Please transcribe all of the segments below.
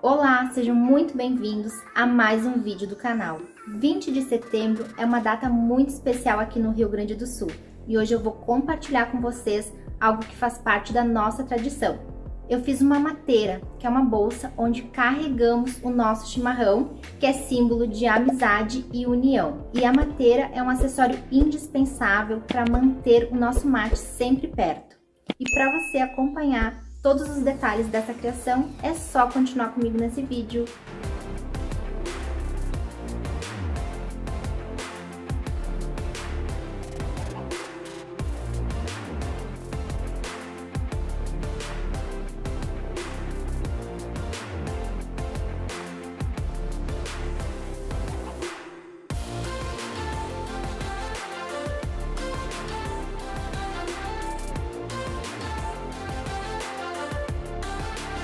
Olá, sejam muito bem-vindos a mais um vídeo do canal. 20 de setembro é uma data muito especial aqui no Rio Grande do Sul e hoje eu vou compartilhar com vocês algo que faz parte da nossa tradição. Eu fiz uma mateira, que é uma bolsa onde carregamos o nosso chimarrão, que é símbolo de amizade e união. E a mateira é um acessório indispensável para manter o nosso mate sempre perto. E para você acompanhar todos os detalhes dessa criação, é só continuar comigo nesse vídeo.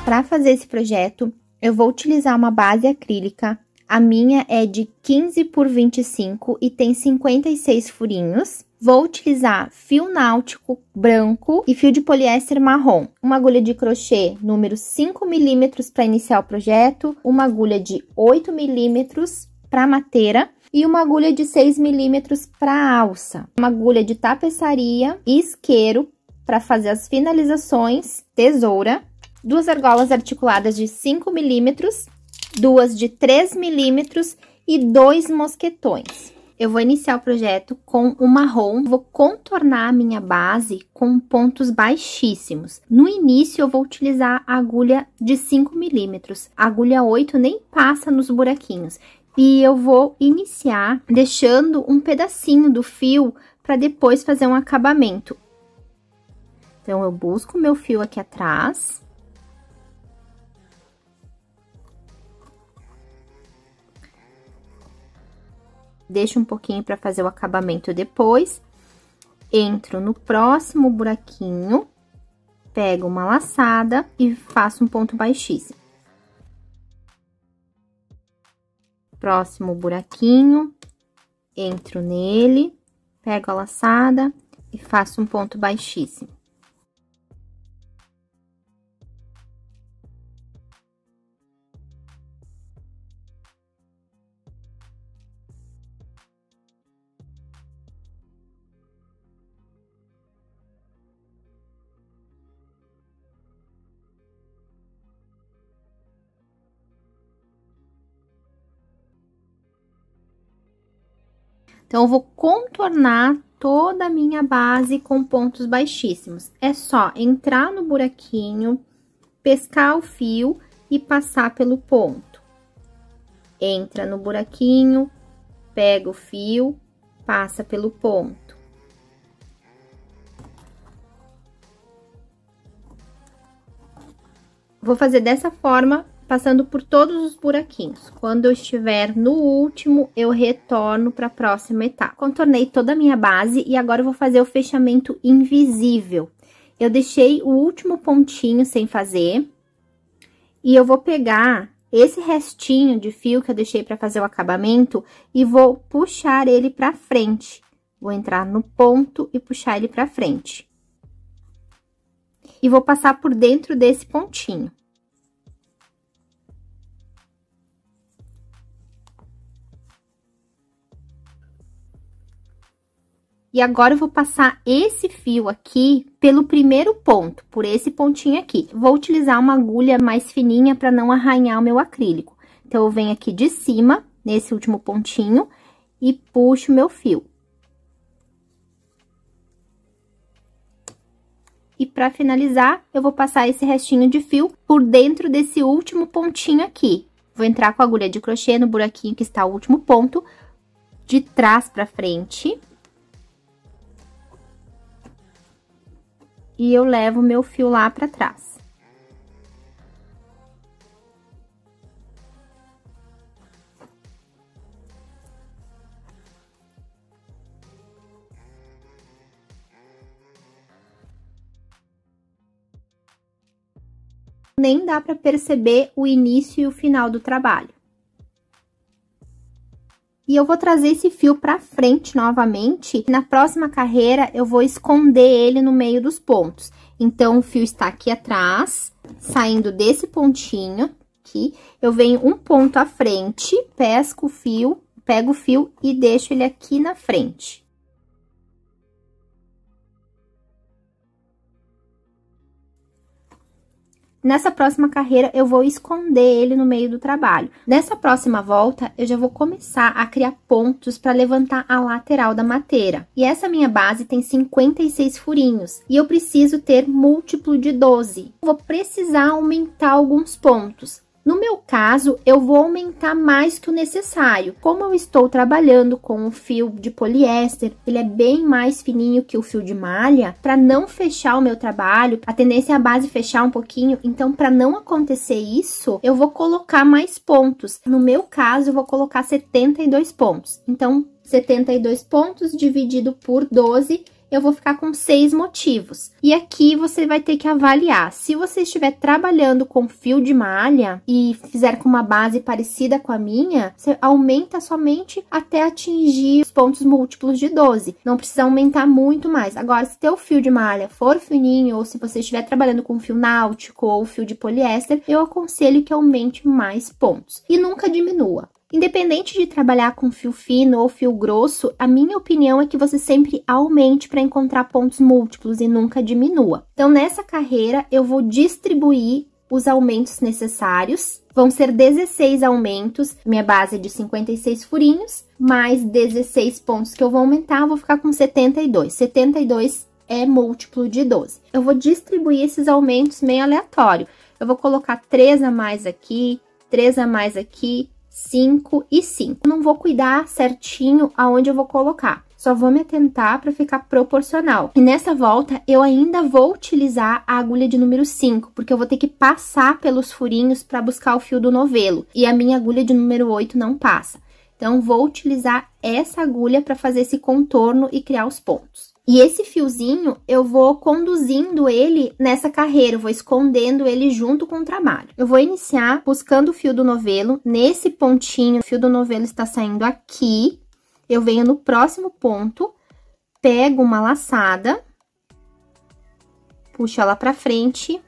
Para fazer esse projeto, eu vou utilizar uma base acrílica. A minha é de 15 por 25 e tem 56 furinhos. Vou utilizar fio náutico branco e fio de poliéster marrom. Uma agulha de crochê número 5 milímetros para iniciar o projeto, uma agulha de 8 milímetros para mateira e uma agulha de 6 milímetros para alça. Uma agulha de tapeçaria e isqueiro para fazer as finalizações, tesoura. 2 argolas articuladas de 5 milímetros, 2 de 3 milímetros e 2 mosquetões. Eu vou iniciar o projeto com o marrom, vou contornar a minha base com pontos baixíssimos. No início, eu vou utilizar a agulha de 5 milímetros, a agulha 8 nem passa nos buraquinhos. E eu vou iniciar deixando um pedacinho do fio para depois fazer um acabamento. Então, eu busco o meu fio aqui atrás. Deixo um pouquinho para fazer o acabamento depois. Entro no próximo buraquinho, pego uma laçada e faço um ponto baixíssimo. Próximo buraquinho, entro nele, pego a laçada e faço um ponto baixíssimo. Então, eu vou contornar toda a minha base com pontos baixíssimos. É só entrar no buraquinho, pescar o fio e passar pelo ponto. Entra no buraquinho, pega o fio, passa pelo ponto. Vou fazer dessa forma, passando por todos os buraquinhos. Quando eu estiver no último, eu retorno para a próxima etapa. Contornei toda a minha base e agora eu vou fazer o fechamento invisível. Eu deixei o último pontinho sem fazer e eu vou pegar esse restinho de fio que eu deixei para fazer o acabamento e vou puxar ele para frente. Vou entrar no ponto e puxar ele para frente. E vou passar por dentro desse pontinho. E agora, eu vou passar esse fio aqui pelo primeiro ponto, por esse pontinho aqui. Vou utilizar uma agulha mais fininha para não arranhar o meu acrílico. Então, eu venho aqui de cima, nesse último pontinho, e puxo o meu fio. E para finalizar, eu vou passar esse restinho de fio por dentro desse último pontinho aqui. Vou entrar com a agulha de crochê no buraquinho que está o último ponto, de trás para frente. E eu levo o meu fio lá para trás. Nem dá para perceber o início e o final do trabalho. E eu vou trazer esse fio pra frente novamente. Na próxima carreira, eu vou esconder ele no meio dos pontos. Então, o fio está aqui atrás, saindo desse pontinho, aqui, eu venho um ponto à frente, pesco o fio, pego o fio e deixo ele aqui na frente. Nessa próxima carreira, eu vou esconder ele no meio do trabalho. Nessa próxima volta, eu já vou começar a criar pontos para levantar a lateral da mateira. E essa minha base tem 56 furinhos, e eu preciso ter múltiplo de 12. Vou precisar aumentar alguns pontos. No meu caso, eu vou aumentar mais que o necessário. Como eu estou trabalhando com o fio de poliéster, ele é bem mais fininho que o fio de malha, para não fechar o meu trabalho, a tendência é a base fechar um pouquinho, então para não acontecer isso, eu vou colocar mais pontos. No meu caso, eu vou colocar 72 pontos. Então, 72 pontos dividido por 12, eu vou ficar com 6 motivos. E aqui você vai ter que avaliar. Se você estiver trabalhando com fio de malha e fizer com uma base parecida com a minha, você aumenta somente até atingir os pontos múltiplos de 12. Não precisa aumentar muito mais. Agora, se teu fio de malha for fininho, ou se você estiver trabalhando com fio náutico ou fio de poliéster, eu aconselho que aumente mais pontos. E nunca diminua. Independente de trabalhar com fio fino ou fio grosso, a minha opinião é que você sempre aumente para encontrar pontos múltiplos e nunca diminua. Então, nessa carreira, eu vou distribuir os aumentos necessários. Vão ser 16 aumentos, minha base é de 56 furinhos, mais 16 pontos que eu vou aumentar, eu vou ficar com 72. 72 é múltiplo de 12. Eu vou distribuir esses aumentos meio aleatório. Eu vou colocar 3 a mais aqui, 3 a mais aqui, 5 e 5. Não vou cuidar certinho aonde eu vou colocar. Só vou me atentar para ficar proporcional. E nessa volta, eu ainda vou utilizar a agulha de número 5, porque eu vou ter que passar pelos furinhos para buscar o fio do novelo. E a minha agulha de número 8 não passa. Então, vou utilizar essa agulha para fazer esse contorno e criar os pontos. E esse fiozinho, eu vou conduzindo ele nessa carreira, eu vou escondendo ele junto com o trabalho. Eu vou iniciar buscando o fio do novelo, nesse pontinho, o fio do novelo está saindo aqui, eu venho no próximo ponto, pego uma laçada, puxo ela pra frente,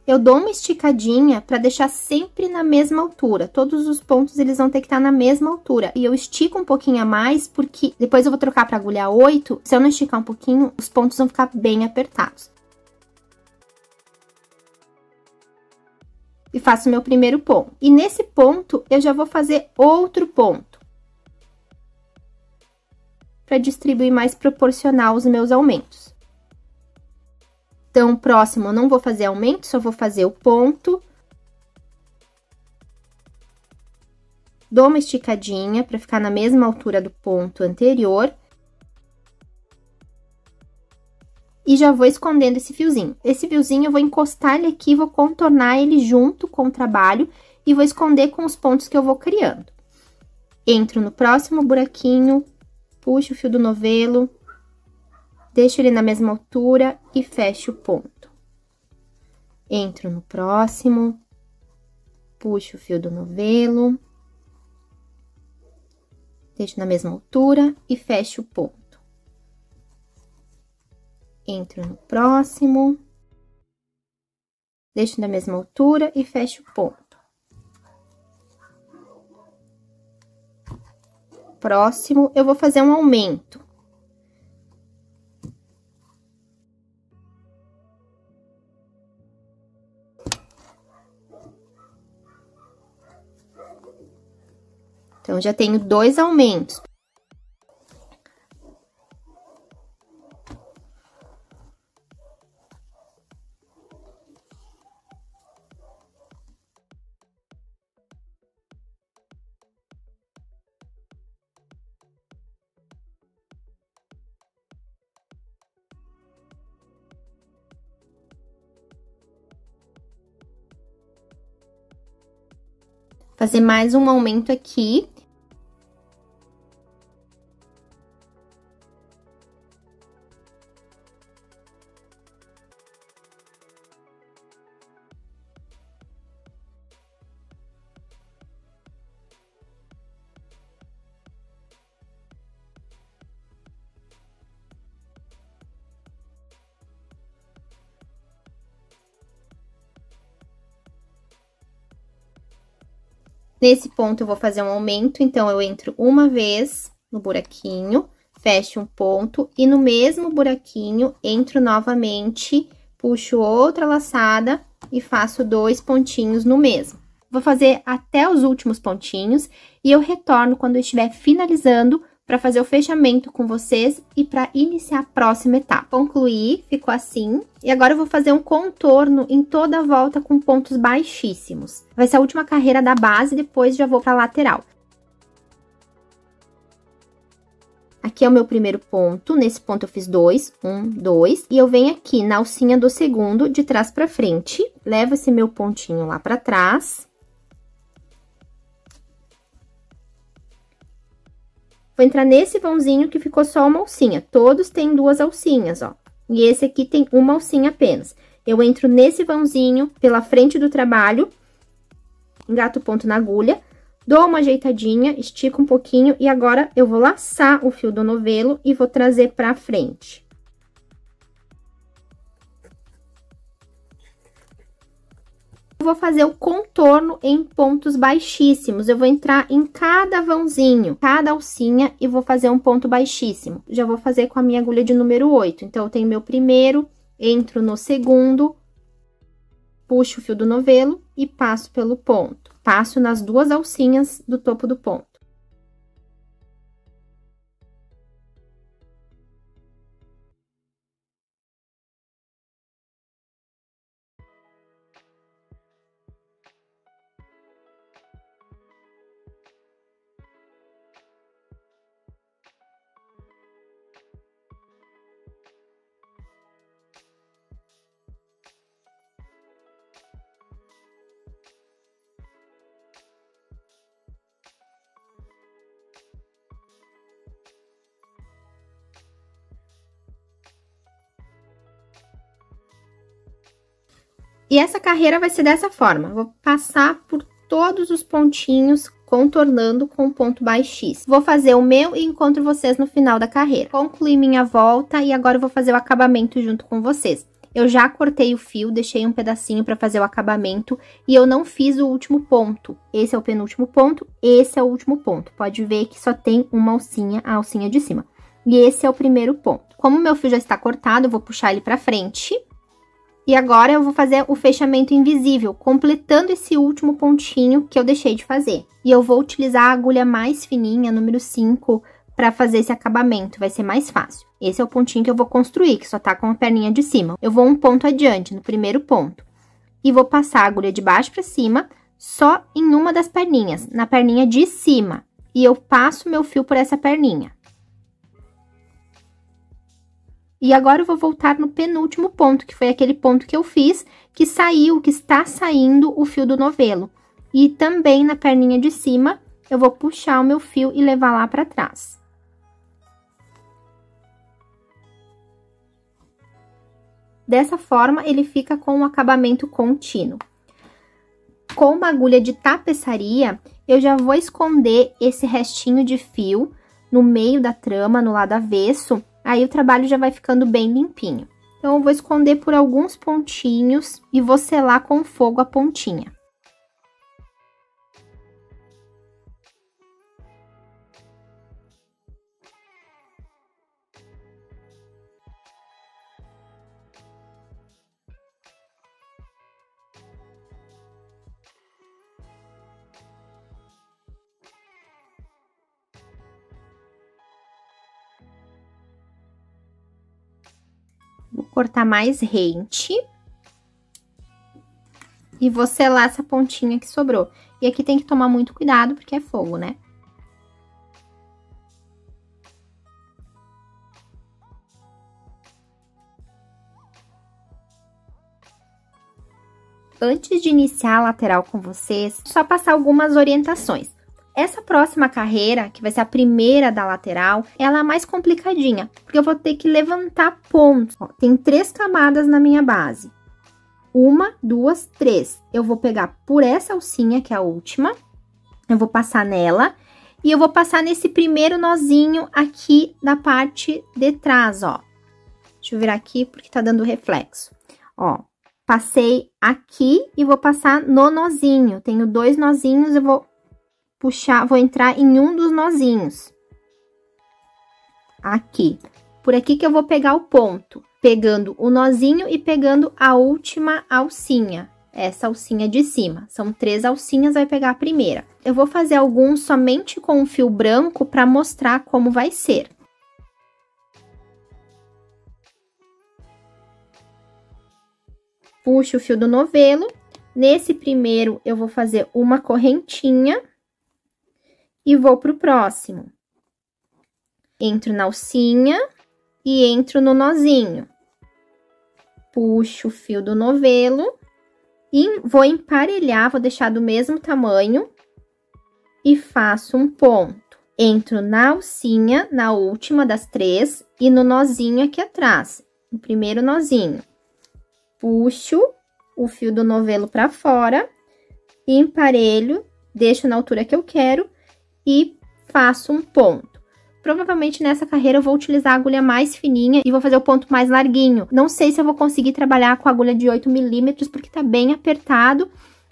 eu dou uma esticadinha para deixar sempre na mesma altura. Todos os pontos, eles vão ter que estar na mesma altura. E eu estico um pouquinho a mais, porque depois eu vou trocar para agulha 8. Se eu não esticar um pouquinho, os pontos vão ficar bem apertados. E faço o meu primeiro ponto. E nesse ponto, eu já vou fazer outro ponto. Para distribuir mais proporcional os meus aumentos. Então, o próximo eu não vou fazer aumento, só vou fazer o ponto. Dou uma esticadinha para ficar na mesma altura do ponto anterior. E já vou escondendo esse fiozinho. Esse fiozinho eu vou encostar ele aqui, vou contornar ele junto com o trabalho e vou esconder com os pontos que eu vou criando. Entro no próximo buraquinho, puxo o fio do novelo. Deixo ele na mesma altura e fecho o ponto. Entro no próximo, puxo o fio do novelo, deixo na mesma altura e fecho o ponto. Entro no próximo, deixo na mesma altura e fecho o ponto. Próximo, eu vou fazer um aumento. Então, já tenho 2 aumentos. Fazer mais um aumento aqui. Nesse ponto, eu vou fazer um aumento, então, eu entro uma vez no buraquinho, fecho um ponto, e no mesmo buraquinho, entro novamente, puxo outra laçada e faço 2 pontinhos no mesmo. Vou fazer até os últimos pontinhos e eu retorno quando eu estiver finalizando para fazer o fechamento com vocês e para iniciar a próxima etapa. Concluí, ficou assim. E agora eu vou fazer um contorno em toda a volta com pontos baixíssimos. Vai ser a última carreira da base, depois já vou para a lateral. Aqui é o meu primeiro ponto, nesse ponto eu fiz 2, 1, 2, e eu venho aqui na alcinha do segundo, de trás para frente, levo esse meu pontinho lá para trás. Vou entrar nesse vãozinho que ficou só uma alcinha. Todos têm 2 alcinhas, ó. E esse aqui tem uma alcinha apenas. Eu entro nesse vãozinho pela frente do trabalho, engato o ponto na agulha, dou uma ajeitadinha, estico um pouquinho e agora eu vou laçar o fio do novelo e vou trazer pra frente. Vou fazer o contorno em pontos baixíssimos. Eu vou entrar em cada vãozinho, cada alcinha e vou fazer um ponto baixíssimo. Já vou fazer com a minha agulha de número 8. Então, eu tenho meu primeiro, entro no segundo, puxo o fio do novelo e passo pelo ponto. Passo nas 2 alcinhas do topo do ponto. E essa carreira vai ser dessa forma, vou passar por todos os pontinhos, contornando com ponto baixíssimo. Vou fazer o meu e encontro vocês no final da carreira. Concluí minha volta e agora eu vou fazer o acabamento junto com vocês. Eu já cortei o fio, deixei um pedacinho para fazer o acabamento e eu não fiz o último ponto. Esse é o penúltimo ponto, esse é o último ponto. Pode ver que só tem uma alcinha, a alcinha de cima. E esse é o primeiro ponto. Como o meu fio já está cortado, eu vou puxar ele para frente. E agora, eu vou fazer o fechamento invisível, completando esse último pontinho que eu deixei de fazer. E eu vou utilizar a agulha mais fininha, número 5, para fazer esse acabamento, vai ser mais fácil. Esse é o pontinho que eu vou construir, que só tá com a perninha de cima. Eu vou um ponto adiante, no primeiro ponto. E vou passar a agulha de baixo para cima, só em uma das perninhas, na perninha de cima. E eu passo meu fio por essa perninha. E agora, eu vou voltar no penúltimo ponto, que foi aquele ponto que eu fiz, que saiu, que está saindo o fio do novelo. E também na perninha de cima, eu vou puxar o meu fio e levar lá para trás. Dessa forma, ele fica com um acabamento contínuo. Com uma agulha de tapeçaria, eu já vou esconder esse restinho de fio no meio da trama, no lado avesso. Aí, o trabalho já vai ficando bem limpinho. Então, eu vou esconder por alguns pontinhos e vou selar com fogo a pontinha. Vou cortar mais rente. E vou selar essa pontinha que sobrou. E aqui tem que tomar muito cuidado, porque é fogo, né? Antes de iniciar a lateral com vocês, só passar algumas orientações. Essa próxima carreira, que vai ser a primeira da lateral, ela é mais complicadinha, porque eu vou ter que levantar pontos. Ó, tem 3 camadas na minha base. 1, 2, 3. Eu vou pegar por essa alcinha, que é a última, eu vou passar nela, e eu vou passar nesse primeiro nozinho aqui da parte de trás, ó. Deixa eu virar aqui, porque tá dando reflexo. Ó, passei aqui e vou passar no nozinho. Tenho 2 nozinhos, eu vou puxar, vou entrar em um dos nozinhos. Aqui. Por aqui que eu vou pegar o ponto, pegando o nozinho e pegando a última alcinha. Essa alcinha de cima. São 3 alcinhas, vai pegar a primeira. Eu vou fazer alguns somente com o fio branco para mostrar como vai ser. Puxo o fio do novelo. Nesse primeiro, eu vou fazer uma correntinha e vou pro próximo. Entro na alcinha e entro no nozinho. Puxo o fio do novelo e vou emparelhar, vou deixar do mesmo tamanho e faço um ponto. Entro na alcinha, na última das 3 e no nozinho aqui atrás, no primeiro nozinho. Puxo o fio do novelo para fora, emparelho, deixo na altura que eu quero e faço um ponto. Provavelmente nessa carreira eu vou utilizar a agulha mais fininha e vou fazer o ponto mais larguinho. Não sei se eu vou conseguir trabalhar com a agulha de 8 milímetros porque tá bem apertado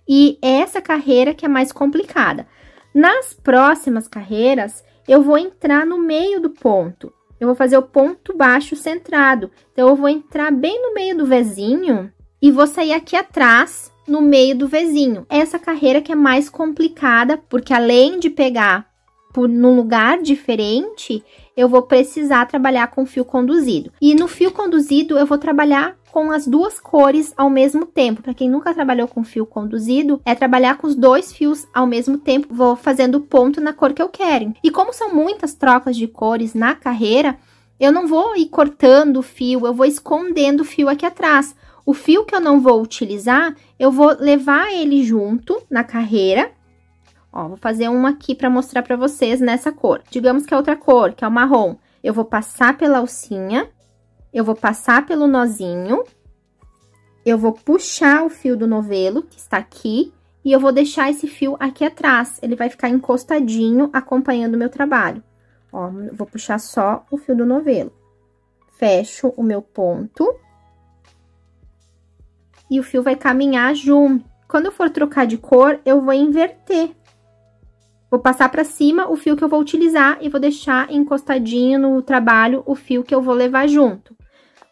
e é essa carreira que é mais complicada. Nas próximas carreiras, eu vou entrar no meio do ponto. Eu vou fazer o ponto baixo centrado. Então, eu vou entrar bem no meio do Vzinho e vou sair aqui atrás, no meio do Vzinho. Essa carreira que é mais complicada, porque além de pegar num lugar diferente, eu vou precisar trabalhar com fio conduzido. E no fio conduzido, eu vou trabalhar com as 2 cores ao mesmo tempo. Para quem nunca trabalhou com fio conduzido, é trabalhar com os 2 fios ao mesmo tempo. Vou fazendo ponto na cor que eu quero. E como são muitas trocas de cores na carreira, eu não vou ir cortando o fio, eu vou escondendo o fio aqui atrás. O fio que eu não vou utilizar, eu vou levar ele junto na carreira. Ó, vou fazer um aqui para mostrar para vocês nessa cor. Digamos que é outra cor, que é o marrom. Eu vou passar pela alcinha, eu vou passar pelo nozinho, eu vou puxar o fio do novelo, que está aqui, e eu vou deixar esse fio aqui atrás. Ele vai ficar encostadinho, acompanhando o meu trabalho. Ó, vou puxar só o fio do novelo. Fecho o meu ponto. E o fio vai caminhar junto. Quando eu for trocar de cor, eu vou inverter. Vou passar para cima o fio que eu vou utilizar e vou deixar encostadinho no trabalho o fio que eu vou levar junto.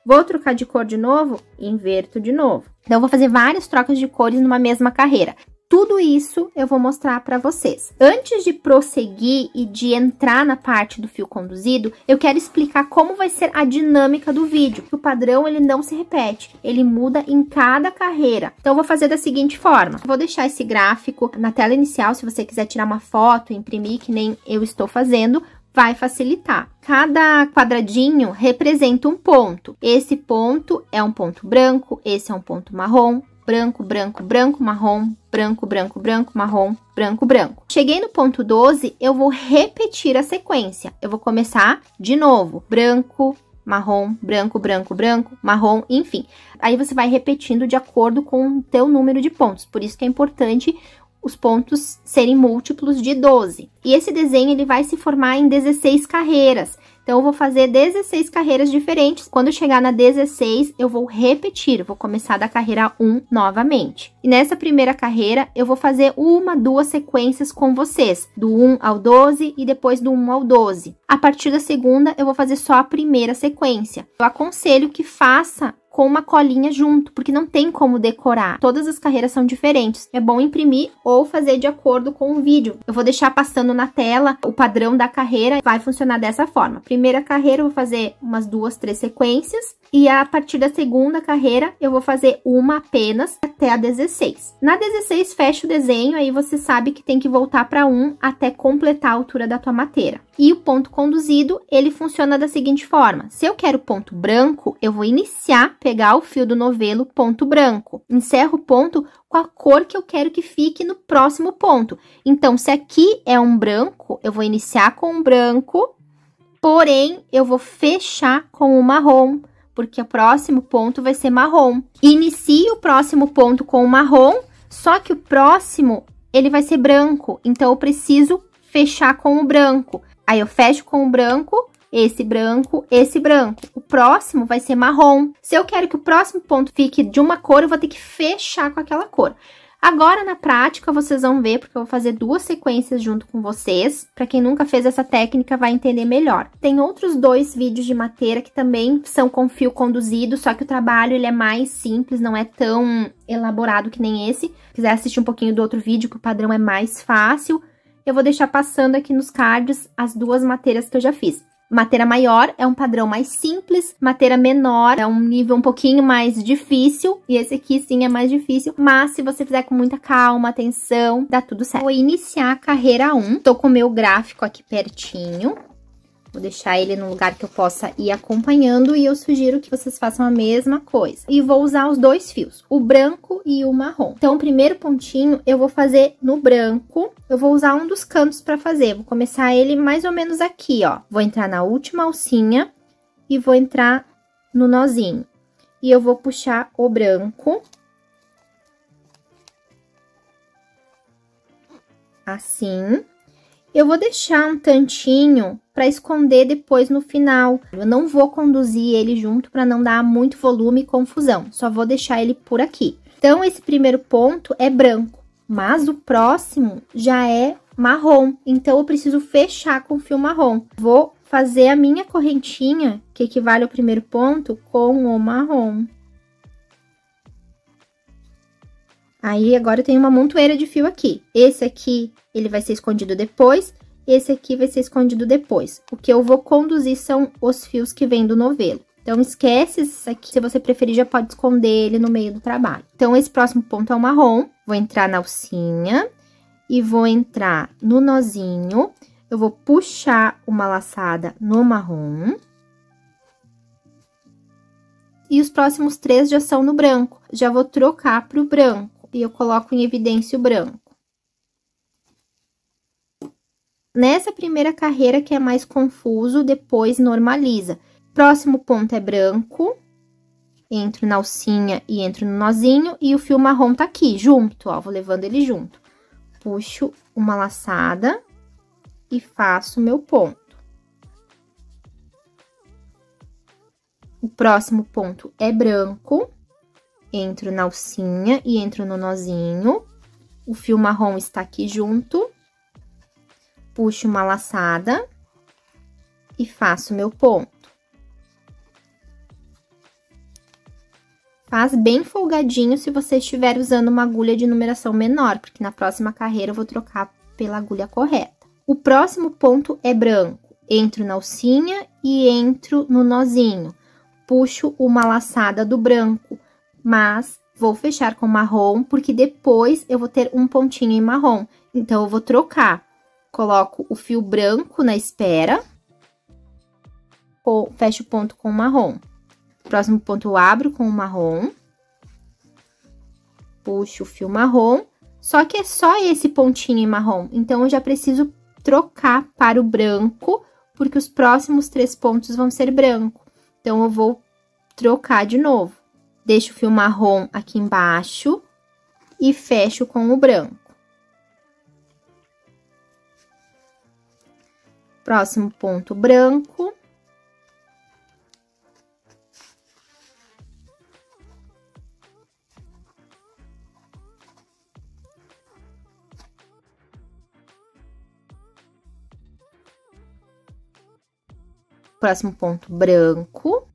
Vou trocar de cor de novo, inverto de novo. Então, eu vou fazer várias trocas de cores numa mesma carreira. Tudo isso eu vou mostrar para vocês. Antes de prosseguir e de entrar na parte do fio conduzido, eu quero explicar como vai ser a dinâmica do vídeo. O padrão, ele não se repete, ele muda em cada carreira. Então, eu vou fazer da seguinte forma. Vou deixar esse gráfico na tela inicial, se você quiser tirar uma foto, imprimir, que nem eu estou fazendo, vai facilitar. Cada quadradinho representa um ponto. Esse ponto é um ponto branco, esse é um ponto marrom, branco, branco, branco, marrom, branco, branco, branco, marrom, branco, branco. Cheguei no ponto 12, eu vou repetir a sequência. Eu vou começar de novo. Branco, marrom, branco, branco, branco, marrom, enfim. Aí você vai repetindo de acordo com o teu número de pontos. Por isso que é importante os pontos serem múltiplos de 12. E esse desenho, ele vai se formar em 16 carreiras. Então, eu vou fazer 16 carreiras diferentes. Quando eu chegar na 16, eu vou repetir. Vou começar da carreira 1 novamente. E nessa primeira carreira, eu vou fazer 1, 2 sequências com vocês. Do 1 ao 12 e depois do 1 ao 12. A partir da segunda, eu vou fazer só a primeira sequência. Eu aconselho que faça com uma colinha junto, porque não tem como decorar. Todas as carreiras são diferentes. É bom imprimir ou fazer de acordo com o vídeo. Eu vou deixar passando na tela o padrão da carreira. Vai funcionar dessa forma. Primeira carreira, eu vou fazer umas 2, 3 sequências. E a partir da segunda carreira, eu vou fazer uma apenas até a 16. Na 16, fecha o desenho, aí você sabe que tem que voltar para 1 até completar a altura da tua mateira. E o ponto conduzido, ele funciona da seguinte forma. Se eu quero ponto branco, eu vou iniciar, pegar o fio do novelo, ponto branco. Encerro o ponto com a cor que eu quero que fique no próximo ponto. Então, se aqui é um branco, eu vou iniciar com um branco, porém, eu vou fechar com o marrom, porque o próximo ponto vai ser marrom. Inicio o próximo ponto com o marrom, só que o próximo, ele vai ser branco, então eu preciso fechar com o branco. Aí eu fecho com o branco, esse branco, esse branco. O próximo vai ser marrom. Se eu quero que o próximo ponto fique de uma cor, eu vou ter que fechar com aquela cor. Agora, na prática, vocês vão ver, porque eu vou fazer 2 sequências junto com vocês. Pra quem nunca fez essa técnica, vai entender melhor. Tem outros 2 vídeos de mateira que também são com fio conduzido, só que o trabalho, ele é mais simples, não é tão elaborado que nem esse. Se quiser assistir um pouquinho do outro vídeo, que o padrão é mais fácil, eu vou deixar passando aqui nos cards as 2 mateiras que eu já fiz. Mateira maior é um padrão mais simples, mateira menor é um nível um pouquinho mais difícil, e esse aqui sim é mais difícil, mas se você fizer com muita calma, atenção, dá tudo certo. Vou iniciar a carreira 1, tô com o meu gráfico aqui pertinho, vou deixar ele no lugar que eu possa ir acompanhando e eu sugiro que vocês façam a mesma coisa. E vou usar os 2 fios, o branco e o marrom. Então, o primeiro pontinho eu vou fazer no branco, eu vou usar um dos cantos para fazer. Vou começar ele mais ou menos aqui, ó. Vou entrar na última alcinha e vou entrar no nozinho. E eu vou puxar o branco. Assim. Eu vou deixar um tantinho para esconder depois no final. Eu não vou conduzir ele junto para não dar muito volume e confusão. Só vou deixar ele por aqui. Então, esse primeiro ponto é branco, mas o próximo já é marrom. Então, eu preciso fechar com fio marrom. Vou fazer a minha correntinha, que equivale ao primeiro ponto, com o marrom. Aí, agora eu tenho uma montoeira de fio aqui. Esse aqui, ele vai ser escondido depois, esse aqui vai ser escondido depois. O que eu vou conduzir são os fios que vêm do novelo. Então, esquece esse aqui, se você preferir, já pode esconder ele no meio do trabalho. Então, esse próximo ponto é o marrom. Vou entrar na alcinha e vou entrar no nozinho. Eu vou puxar uma laçada no marrom. E os próximos 3 já são no branco. Já vou trocar para o branco. E eu coloco em evidência o branco. Nessa primeira carreira que é mais confuso, depois normaliza. Próximo ponto é branco. Entro na alcinha e entro no nozinho. E o fio marrom tá aqui, junto, ó. Vou levando ele junto. Puxo uma laçada e faço meu ponto. O próximo ponto é branco. Entro na alcinha e entro no nozinho. O fio marrom está aqui junto. Puxo uma laçada e faço meu ponto. Faz bem folgadinho se você estiver usando uma agulha de numeração menor, porque na próxima carreira eu vou trocar pela agulha correta. O próximo ponto é branco. Entro na alcinha e entro no nozinho. Puxo uma laçada do branco. Mas vou fechar com marrom, porque depois eu vou ter um pontinho em marrom. Então, eu vou trocar. Coloco o fio branco na espera. Fecho o ponto com marrom. Próximo ponto eu abro com o marrom. Puxo o fio marrom. Só que é só esse pontinho em marrom. Então, eu já preciso trocar para o branco, porque os próximos 3 pontos vão ser branco. Então, eu vou trocar de novo. Deixo o fio marrom aqui embaixo e fecho com o branco. Próximo ponto branco. Próximo ponto branco.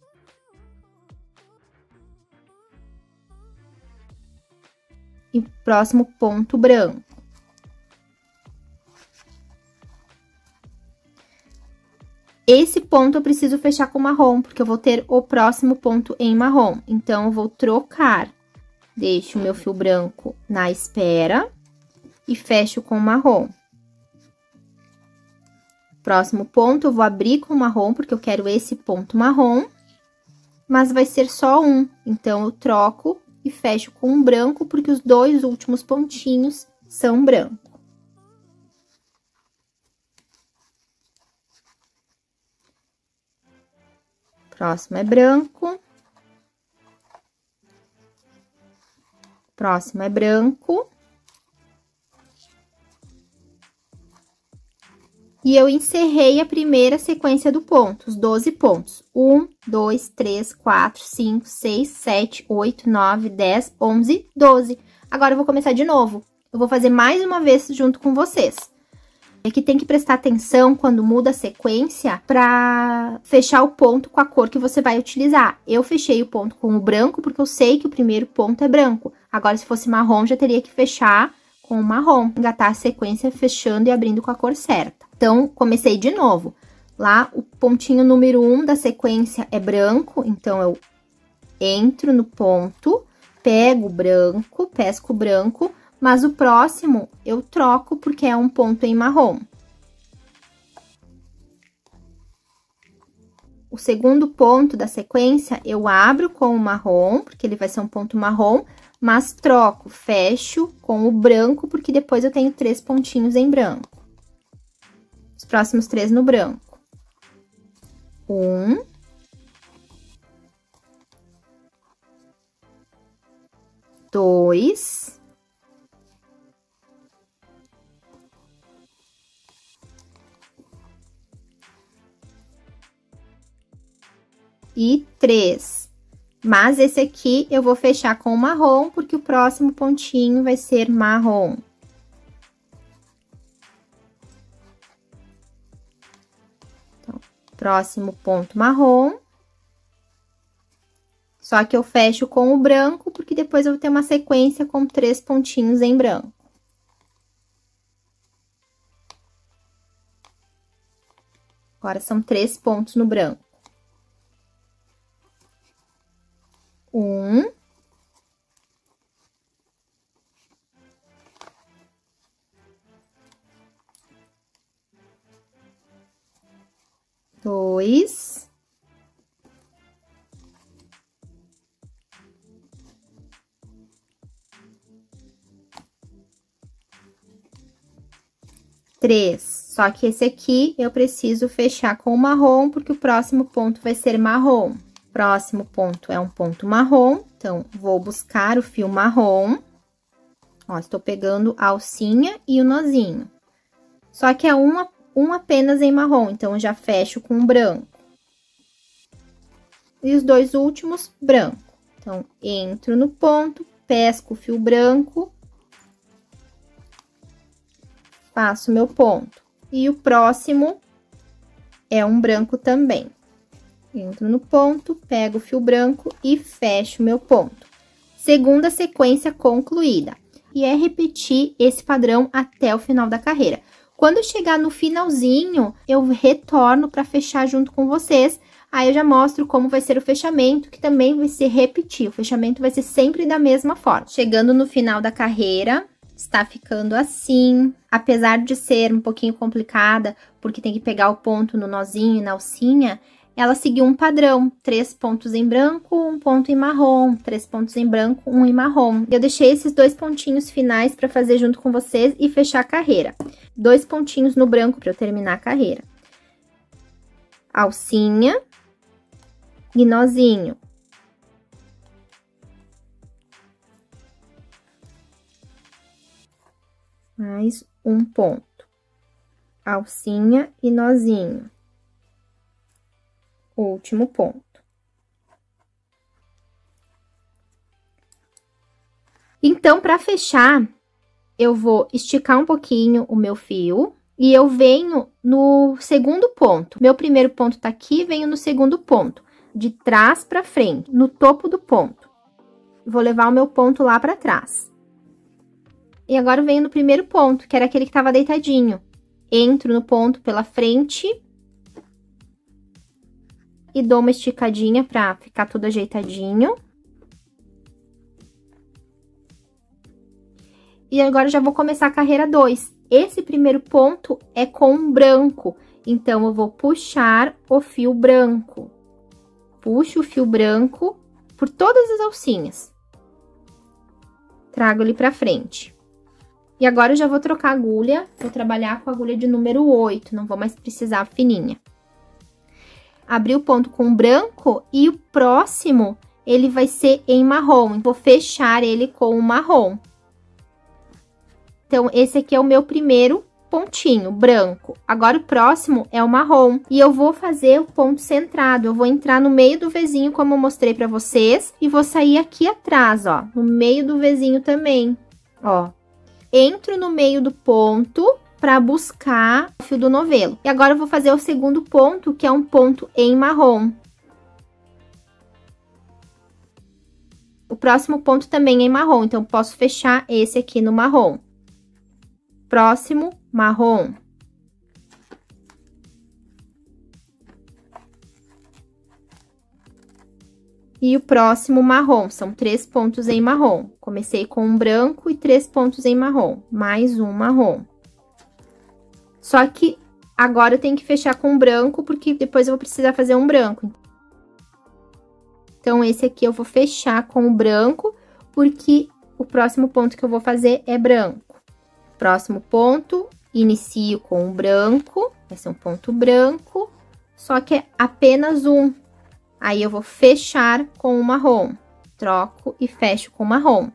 E próximo ponto branco. Esse ponto eu preciso fechar com marrom, porque eu vou ter o próximo ponto em marrom. Então, eu vou trocar. Deixo o meu fio branco na espera e fecho com marrom. Próximo ponto, eu vou abrir com marrom, porque eu quero esse ponto marrom. Mas vai ser só um, então, eu troco e fecho com um branco, porque os 2 últimos pontinhos são branco. Próximo é branco. Próximo é branco. E eu encerrei a primeira sequência do ponto, os 12 pontos. 1, 2, 3, 4, 5, 6, 7, 8, 9, 10, 11, 12. Agora eu vou começar de novo. Eu vou fazer mais uma vez junto com vocês. Aqui tem que prestar atenção quando muda a sequência para fechar o ponto com a cor que você vai utilizar. Eu fechei o ponto com o branco porque eu sei que o primeiro ponto é branco. Agora, se fosse marrom, já teria que fechar com o marrom. Engatar a sequência fechando e abrindo com a cor certa. Então, comecei de novo. Lá, o pontinho número 1 da sequência é branco, então eu entro no ponto, pego o branco, pesco o branco, mas o próximo eu troco porque é um ponto em marrom. O segundo ponto da sequência eu abro com o marrom, porque ele vai ser um ponto marrom, mas troco, fecho com o branco, porque depois eu tenho 3 pontinhos em branco. Os próximos 3 no branco. 1, 2, 3. Mas esse aqui eu vou fechar com o marrom, porque o próximo pontinho vai ser marrom. Então, próximo ponto marrom. Só que eu fecho com o branco, porque depois eu vou ter uma sequência com 3 pontinhos em branco. Agora, são 3 pontos no branco. 1, 2, 3. Só que esse aqui eu preciso fechar com o marrom, porque o próximo ponto vai ser marrom. Próximo ponto é um ponto marrom, então, vou buscar o fio marrom. Ó, estou pegando a alcinha e o nozinho. Só que é um apenas em marrom, então, eu já fecho com o branco. E os 2 últimos, branco. Então, entro no ponto, pesco o fio branco. Faço meu ponto. E o próximo é um branco também. Entro no ponto, pego o fio branco e fecho meu ponto. Segunda sequência concluída. E é repetir esse padrão até o final da carreira. Quando chegar no finalzinho, eu retorno para fechar junto com vocês. Aí eu já mostro como vai ser o fechamento, que também vai ser repetir. O fechamento vai ser sempre da mesma forma. Chegando no final da carreira, está ficando assim. Apesar de ser um pouquinho complicada, porque tem que pegar o ponto no nozinho e na alcinha, ela seguiu um padrão, 3 pontos em branco, 1 ponto em marrom, 3 pontos em branco, 1 em marrom. Eu deixei esses 2 pontinhos finais para fazer junto com vocês e fechar a carreira. 2 pontinhos no branco para eu terminar a carreira. Alcinha e nozinho. Mais um ponto. Alcinha e nozinho. Último ponto. Então, para fechar, eu vou esticar um pouquinho o meu fio e eu venho no segundo ponto. Meu primeiro ponto tá aqui, venho no segundo ponto, de trás para frente, no topo do ponto. Vou levar o meu ponto lá para trás. E agora eu venho no primeiro ponto, que era aquele que tava deitadinho. Entro no ponto pela frente e dou uma esticadinha pra ficar tudo ajeitadinho. E agora já vou começar a carreira 2. Esse primeiro ponto é com branco, então eu vou puxar o fio branco. Puxo o fio branco por todas as alcinhas. Trago ele pra frente. E agora eu já vou trocar a agulha, vou trabalhar com a agulha de número 8, não vou mais precisar fininha. Abri o ponto com branco e o próximo, ele vai ser em marrom. Vou fechar ele com o marrom. Então, esse aqui é o meu primeiro pontinho, branco. Agora, o próximo é o marrom. E eu vou fazer o ponto centrado. Eu vou entrar no meio do Vzinho, como eu mostrei pra vocês. E vou sair aqui atrás, ó, no meio do Vzinho também. ó. Entro no meio do ponto para buscar o fio do novelo. E agora eu vou fazer o segundo ponto, que é um ponto em marrom. O próximo ponto também é em marrom, então posso fechar esse aqui no marrom. Próximo, marrom. E o próximo, marrom. São 3 pontos em marrom. Comecei com um branco e 3 pontos em marrom. Mais um marrom. Só que agora eu tenho que fechar com branco, porque depois eu vou precisar fazer um branco. Então, esse aqui eu vou fechar com o branco, porque o próximo ponto que eu vou fazer é branco. Próximo ponto, inicio com o branco, vai ser um ponto branco, só que é apenas um. Aí, eu vou fechar com o marrom, troco e fecho com o marrom.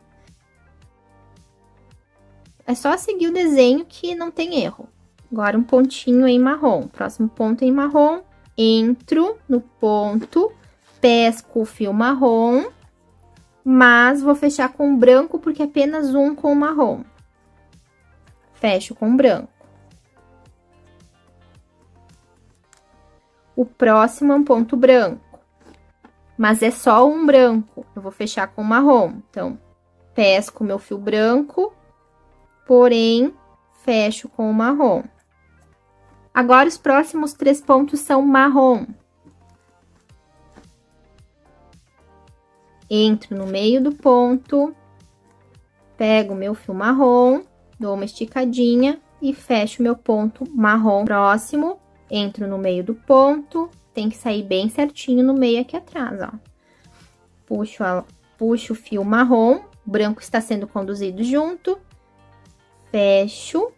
É só seguir o desenho que não tem erro. Agora, um pontinho em marrom, próximo ponto em marrom, entro no ponto, pesco o fio marrom, mas vou fechar com branco, porque é apenas um com marrom. Fecho com branco. O próximo é um ponto branco, mas é só um branco. Eu vou fechar com marrom. Então, pesco meu fio branco, porém, fecho com o marrom. Agora, os próximos 3 pontos são marrom. Entro no meio do ponto, pego meu fio marrom, dou uma esticadinha e fecho meu ponto marrom. Próximo, entro no meio do ponto, tem que sair bem certinho no meio aqui atrás, ó. Puxo o fio marrom, o branco está sendo conduzido junto, fecho,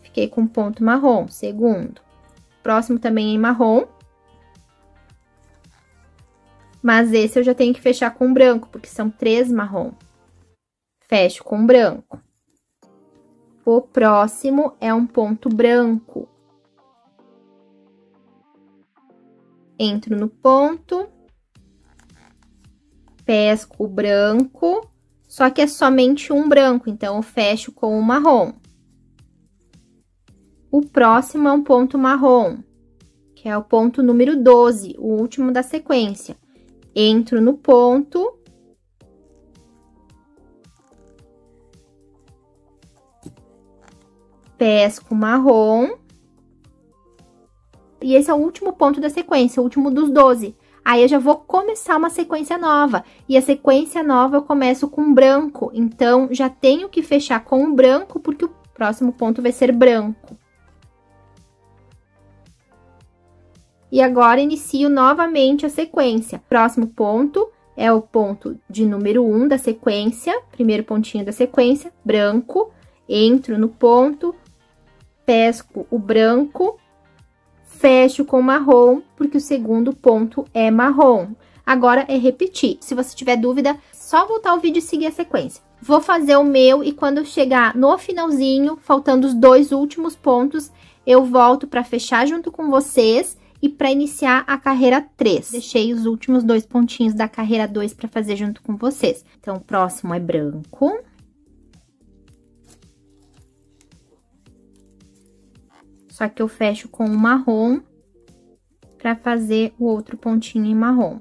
fiquei com ponto marrom. Segundo, próximo também em marrom. Mas esse eu já tenho que fechar com branco, porque são 3 marrom. Fecho com branco. O próximo é um ponto branco. Entro no ponto, pesco o branco, só que é somente um branco, então eu fecho com o marrom. O próximo é um ponto marrom, que é o ponto número 12, o último da sequência. Entro no ponto, pesco marrom, e esse é o último ponto da sequência, o último dos 12. Aí, eu já vou começar uma sequência nova, e a sequência nova eu começo com branco, então, já tenho que fechar com o branco, porque o próximo ponto vai ser branco. E agora, inicio novamente a sequência. Próximo ponto é o ponto de número 1 da sequência, primeiro pontinho da sequência, branco. Entro no ponto, pesco o branco, fecho com marrom, porque o segundo ponto é marrom. Agora, é repetir. Se você tiver dúvida, só voltar o vídeo e seguir a sequência. Vou fazer o meu e quando eu chegar no finalzinho, faltando os 2 últimos pontos, eu volto para fechar junto com vocês e para iniciar a carreira 3. Deixei os últimos 2 pontinhos da carreira 2 para fazer junto com vocês. Então, o próximo é branco. Só que eu fecho com o marrom para fazer o outro pontinho em marrom.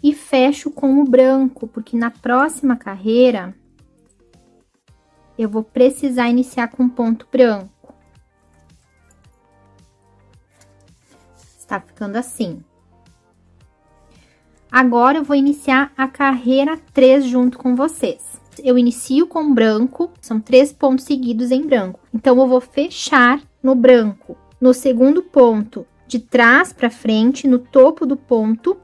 E fecho com o branco, porque na próxima carreira, eu vou precisar iniciar com ponto branco. Está ficando assim. Agora, eu vou iniciar a carreira 3 junto com vocês. Eu inicio com branco, são 3 pontos seguidos em branco. Então, eu vou fechar no branco. No segundo ponto, de trás para frente, no topo do ponto,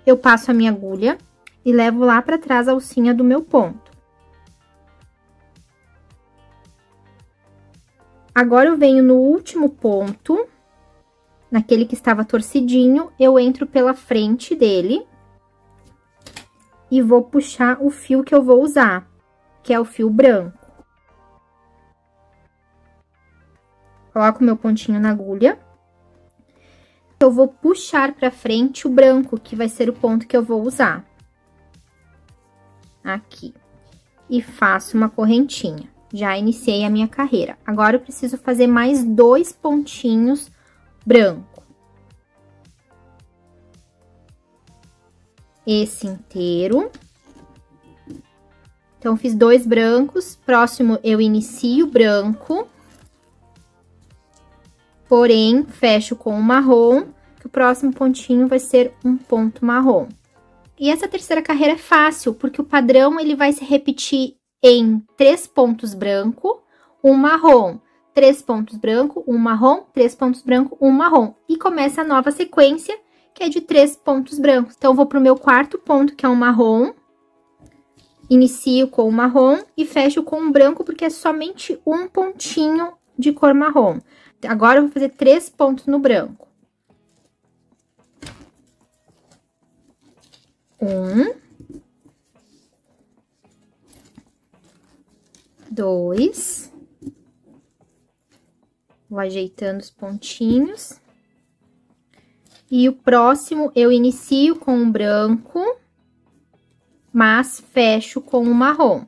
eu passo a minha agulha e levo lá para trás a alcinha do meu ponto. Agora, eu venho no último ponto, naquele que estava torcidinho, eu entro pela frente dele e vou puxar o fio que eu vou usar, que é o fio branco. Coloco meu pontinho na agulha, Eu vou puxar pra frente o branco, que vai ser o ponto que eu vou usar. Aqui. E faço uma correntinha. Já iniciei a minha carreira. Agora, eu preciso fazer mais 2 pontinhos branco. Esse inteiro. Então, fiz 2 brancos. Próximo, eu inicio branco. Porém, fecho com o marrom, que o próximo pontinho vai ser um ponto marrom. E essa terceira carreira é fácil, porque o padrão, ele vai se repetir em 3 pontos branco, um marrom, 3 pontos branco, um marrom, 3 pontos branco, um marrom. E começa a nova sequência, que é de 3 pontos brancos. Então, eu vou pro meu quarto ponto, que é um marrom. Inicio com o marrom e fecho com o branco, porque é somente um pontinho de cor marrom. Agora, eu vou fazer 3 pontos no branco. 1, 2, vou ajeitando os pontinhos. E o próximo, eu inicio com o branco, mas fecho com o marrom.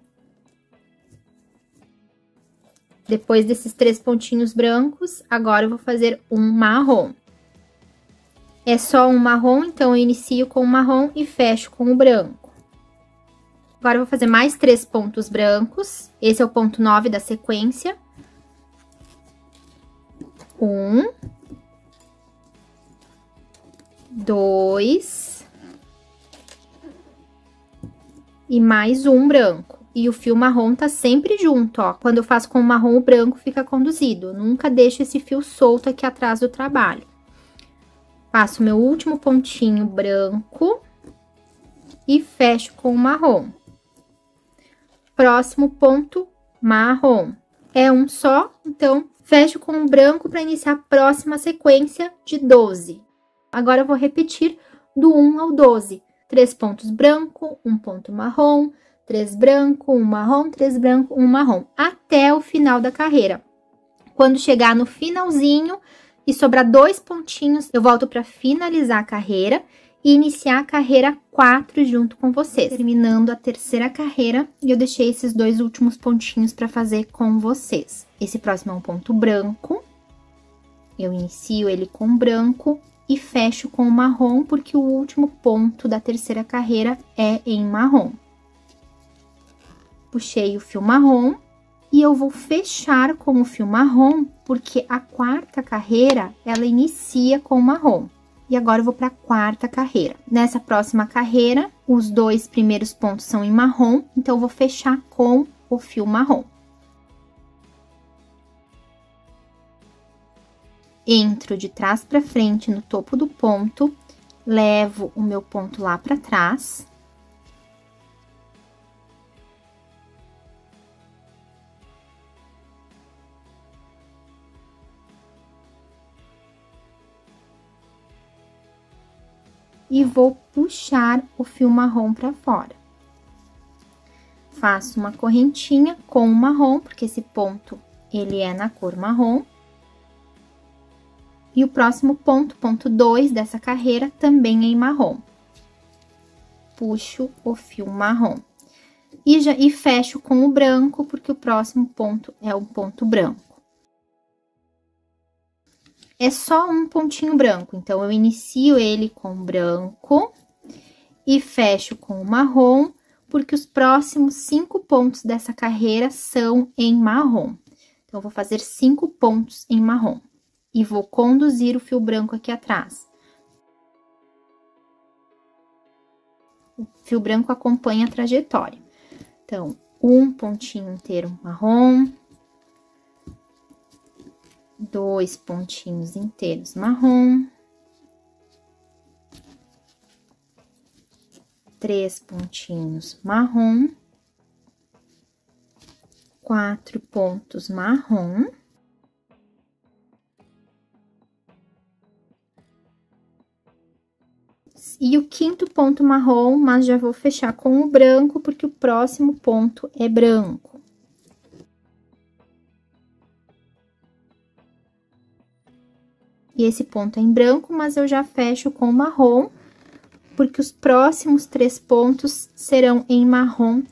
Depois desses 3 pontinhos brancos, agora eu vou fazer um marrom. É só um marrom, então eu inicio com o marrom e fecho com o branco. Agora, eu vou fazer mais 3 pontos brancos. Esse é o ponto 9 da sequência. 1, 2, e mais um branco. E o fio marrom tá sempre junto, ó. Quando eu faço com o marrom, o branco fica conduzido. Eu nunca deixo esse fio solto aqui atrás do trabalho. Faço meu último pontinho branco e fecho com o marrom. Próximo ponto, marrom. É um só, então, fecho com o branco para iniciar a próxima sequência de 12. Agora, eu vou repetir do 1 ao 12. 3 pontos branco, um ponto marrom, 3 branco, um marrom, 3 branco, um marrom, até o final da carreira. Quando chegar no finalzinho e sobrar 2 pontinhos, eu volto para finalizar a carreira e iniciar a carreira 4 junto com vocês. Terminando a terceira carreira, e eu deixei esses 2 últimos pontinhos para fazer com vocês. Esse próximo é um ponto branco. Eu inicio ele com branco e fecho com o marrom, porque o último ponto da terceira carreira é em marrom. Puxei o fio marrom e eu vou fechar com o fio marrom, porque a quarta carreira, ela inicia com marrom. E agora, eu vou para a quarta carreira. Nessa próxima carreira, os 2 primeiros pontos são em marrom, então eu vou fechar com o fio marrom. Entro de trás para frente no topo do ponto, levo o meu ponto lá para trás. E vou puxar o fio marrom para fora. Faço uma correntinha com o marrom, porque esse ponto, ele é na cor marrom. E o próximo ponto, ponto 2 dessa carreira, também é em marrom. Puxo o fio marrom. E fecho com o branco, porque o próximo ponto é um ponto branco. É só um pontinho branco, então, eu inicio ele com branco e fecho com o marrom, porque os próximos 5 pontos dessa carreira são em marrom. Então, eu vou fazer 5 pontos em marrom e vou conduzir o fio branco aqui atrás. O fio branco acompanha a trajetória. Então, um pontinho inteiro marrom. 2 pontinhos inteiros marrom, 3 pontinhos marrom, 4 pontos marrom, e o 5º ponto marrom, mas já vou fechar com o branco, porque o próximo ponto é branco. e esse ponto é em branco, mas eu já fecho com marrom, porque os próximos 3 pontos serão em marrom.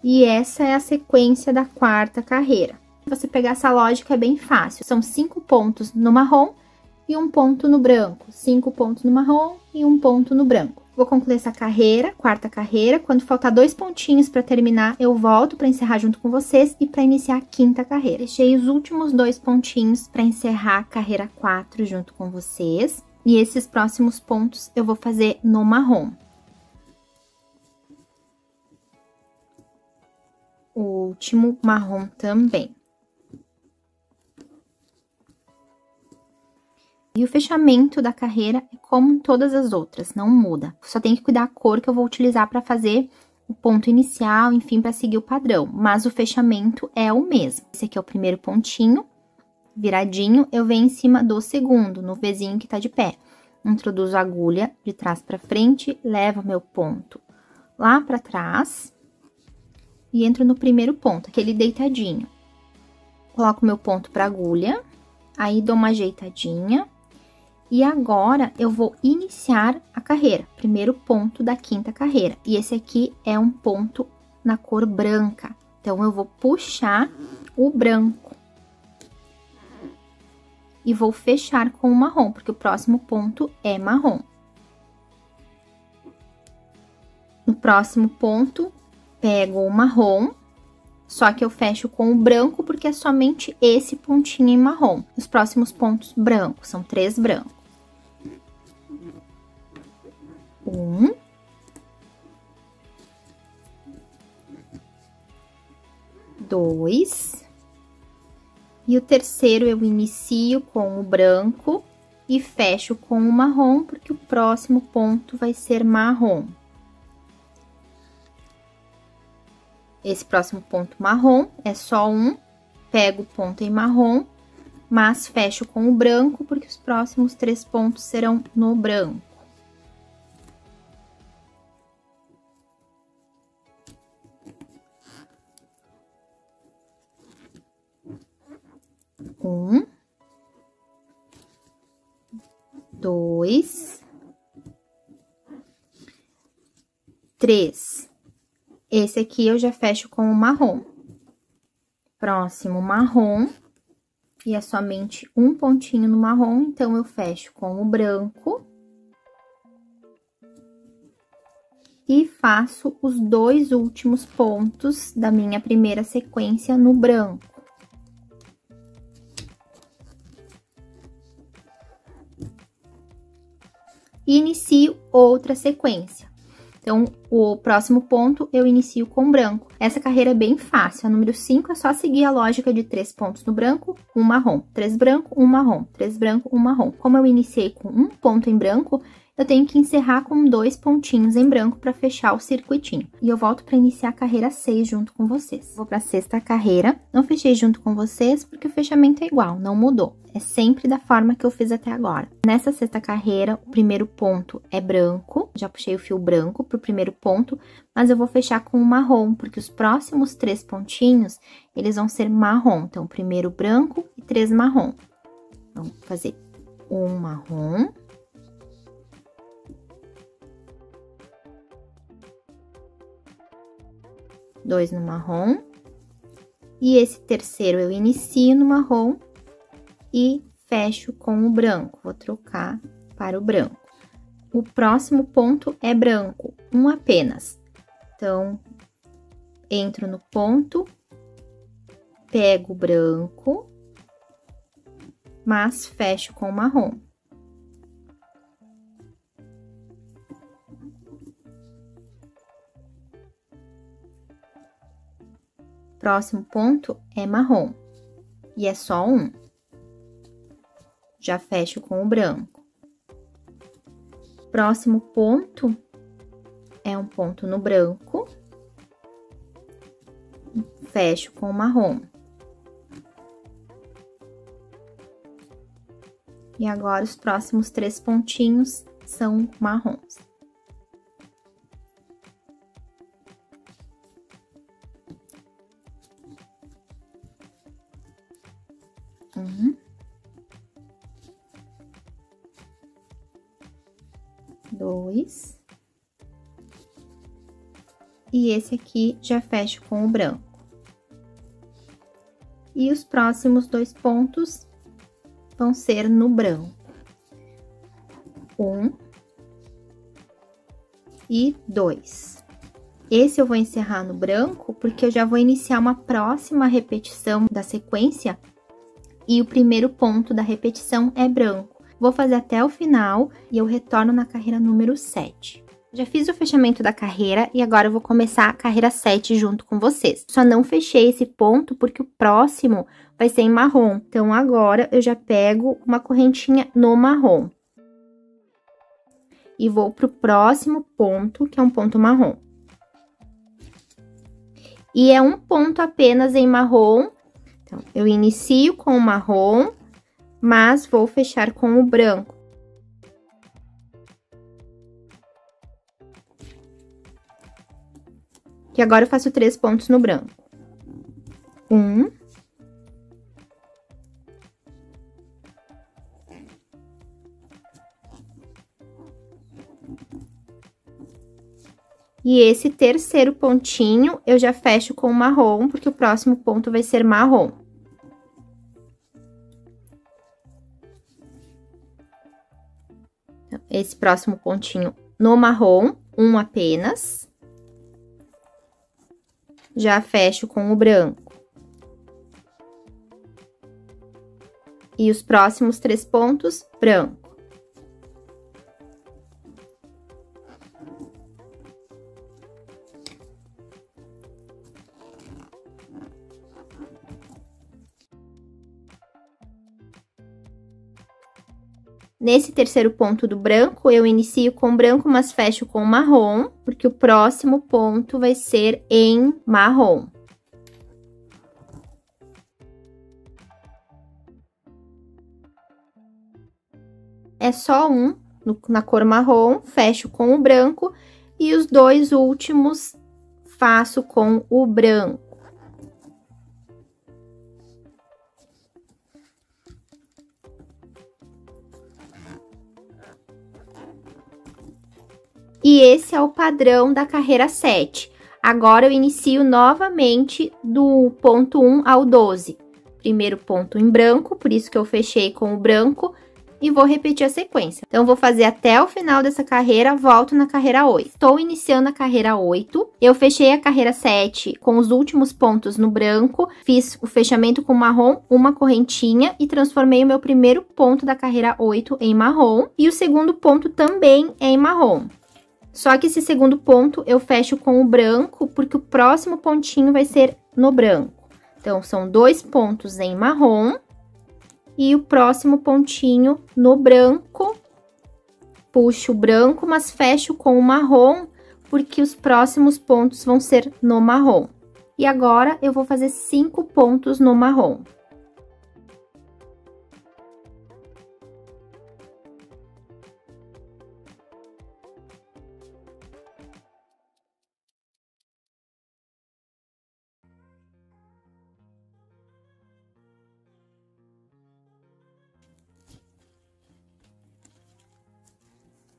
E essa é a sequência da 4ª carreira. Se você pegar essa lógica, é bem fácil. São 5 pontos no marrom e 1 ponto no branco. 5 pontos no marrom e 1 ponto no branco. Vou concluir essa carreira, 4ª carreira. Quando faltar 2 pontinhos para terminar, eu volto para encerrar junto com vocês e para iniciar a 5ª carreira. Deixei os últimos 2 pontinhos para encerrar a carreira 4 junto com vocês. E esses próximos pontos eu vou fazer no marrom. O último marrom também. E o fechamento da carreira é como em todas as outras, não muda. Só tem que cuidar a cor que eu vou utilizar para fazer o ponto inicial, enfim, para seguir o padrão. Mas o fechamento é o mesmo. Esse aqui é o primeiro pontinho, viradinho, eu venho em cima do segundo, no Vzinho que tá de pé. Introduzo a agulha de trás para frente, levo meu ponto lá para trás e entro no primeiro ponto, aquele deitadinho. Coloco meu ponto para agulha, aí dou uma ajeitadinha. E agora, eu vou iniciar a carreira, primeiro ponto da 5ª carreira. E esse aqui é um ponto na cor branca. Então, eu vou puxar o branco. E vou fechar com o marrom, porque o próximo ponto é marrom. No próximo ponto, pego o marrom, só que eu fecho com o branco, porque é somente esse pontinho em marrom. Os próximos pontos brancos, são 3 brancos. 1, 2, e o terceiro eu inicio com o branco e fecho com o marrom, porque o próximo ponto vai ser marrom. Esse próximo ponto marrom é só um, pego o ponto em marrom, mas fecho com o branco, porque os próximos 3 pontos serão no branco. Um, 2, 3. Esse aqui eu já fecho com o marrom. Próximo marrom, e é somente um pontinho no marrom, então eu fecho com o branco. E faço os 2 últimos pontos da minha primeira sequência no branco. E inicio outra sequência. Então, o próximo ponto eu inicio com branco. Essa carreira é bem fácil. A número 5 é só seguir a lógica de 3 pontos no branco, 1 marrom. 3 branco, 1 marrom. 3 branco, 1 marrom. Como eu iniciei com 1 ponto em branco, eu tenho que encerrar com 2 pontinhos em branco para fechar o circuitinho. E eu volto para iniciar a carreira 6 junto com vocês. Vou para a 6ª carreira. Não fechei junto com vocês porque o fechamento é igual, não mudou. É sempre da forma que eu fiz até agora. Nessa 6ª carreira, o primeiro ponto é branco. Já puxei o fio branco pro primeiro ponto, mas eu vou fechar com o marrom, porque os próximos 3 pontinhos, eles vão ser marrom. Então, primeiro branco e 3 marrom. Vamos fazer um marrom. Dois no marrom, e esse terceiro eu inicio no marrom e fecho com o branco. Vou trocar para o branco. O próximo ponto é branco, um apenas. Então, entro no ponto, pego o branco, mas fecho com o marrom. Próximo ponto é marrom, e é só um. Já fecho com o branco. Próximo ponto é um ponto no branco, fecho com o marrom. E agora, os próximos 3 pontinhos são marrons. Um. 2. E esse aqui já fecho com o branco. E os próximos 2 pontos vão ser no branco. 1 e 2. Esse eu vou encerrar no branco, porque eu já vou iniciar uma próxima repetição da sequência, e o primeiro ponto da repetição é branco. Vou fazer até o final e eu retorno na carreira número 7. Já fiz o fechamento da carreira e agora eu vou começar a carreira 7 junto com vocês. Só não fechei esse ponto porque o próximo vai ser em marrom. Então, agora eu já pego uma correntinha no marrom. E vou pro próximo ponto, que é um ponto marrom. E é um ponto apenas em marrom. Então, eu inicio com o marrom, mas vou fechar com o branco. E agora eu faço 3 pontos no branco. 1. E esse terceiro pontinho eu já fecho com o marrom, porque o próximo ponto vai ser marrom. Então, esse próximo pontinho no marrom, um apenas. Já fecho com o branco. E os próximos 3 pontos, branco. Nesse terceiro ponto do branco, eu inicio com branco, mas fecho com marrom, porque o próximo ponto vai ser em marrom. É só um na cor marrom, fecho com o branco, e os 2 últimos faço com o branco. E esse é o padrão da carreira 7. Agora, eu inicio novamente do ponto 1 ao 12. Primeiro ponto em branco, por isso que eu fechei com o branco, e vou repetir a sequência. Então, vou fazer até o final dessa carreira, volto na carreira 8. Estou iniciando a carreira 8, eu fechei a carreira 7 com os últimos pontos no branco, fiz o fechamento com marrom, uma correntinha, e transformei o meu primeiro ponto da carreira 8 em marrom, e o segundo ponto também é em marrom. Só que esse segundo ponto eu fecho com o branco, porque o próximo pontinho vai ser no branco. Então, são 2 pontos em marrom e o próximo pontinho no branco. Puxo o branco, mas fecho com o marrom, porque os próximos pontos vão ser no marrom. E agora, eu vou fazer 5 pontos no marrom.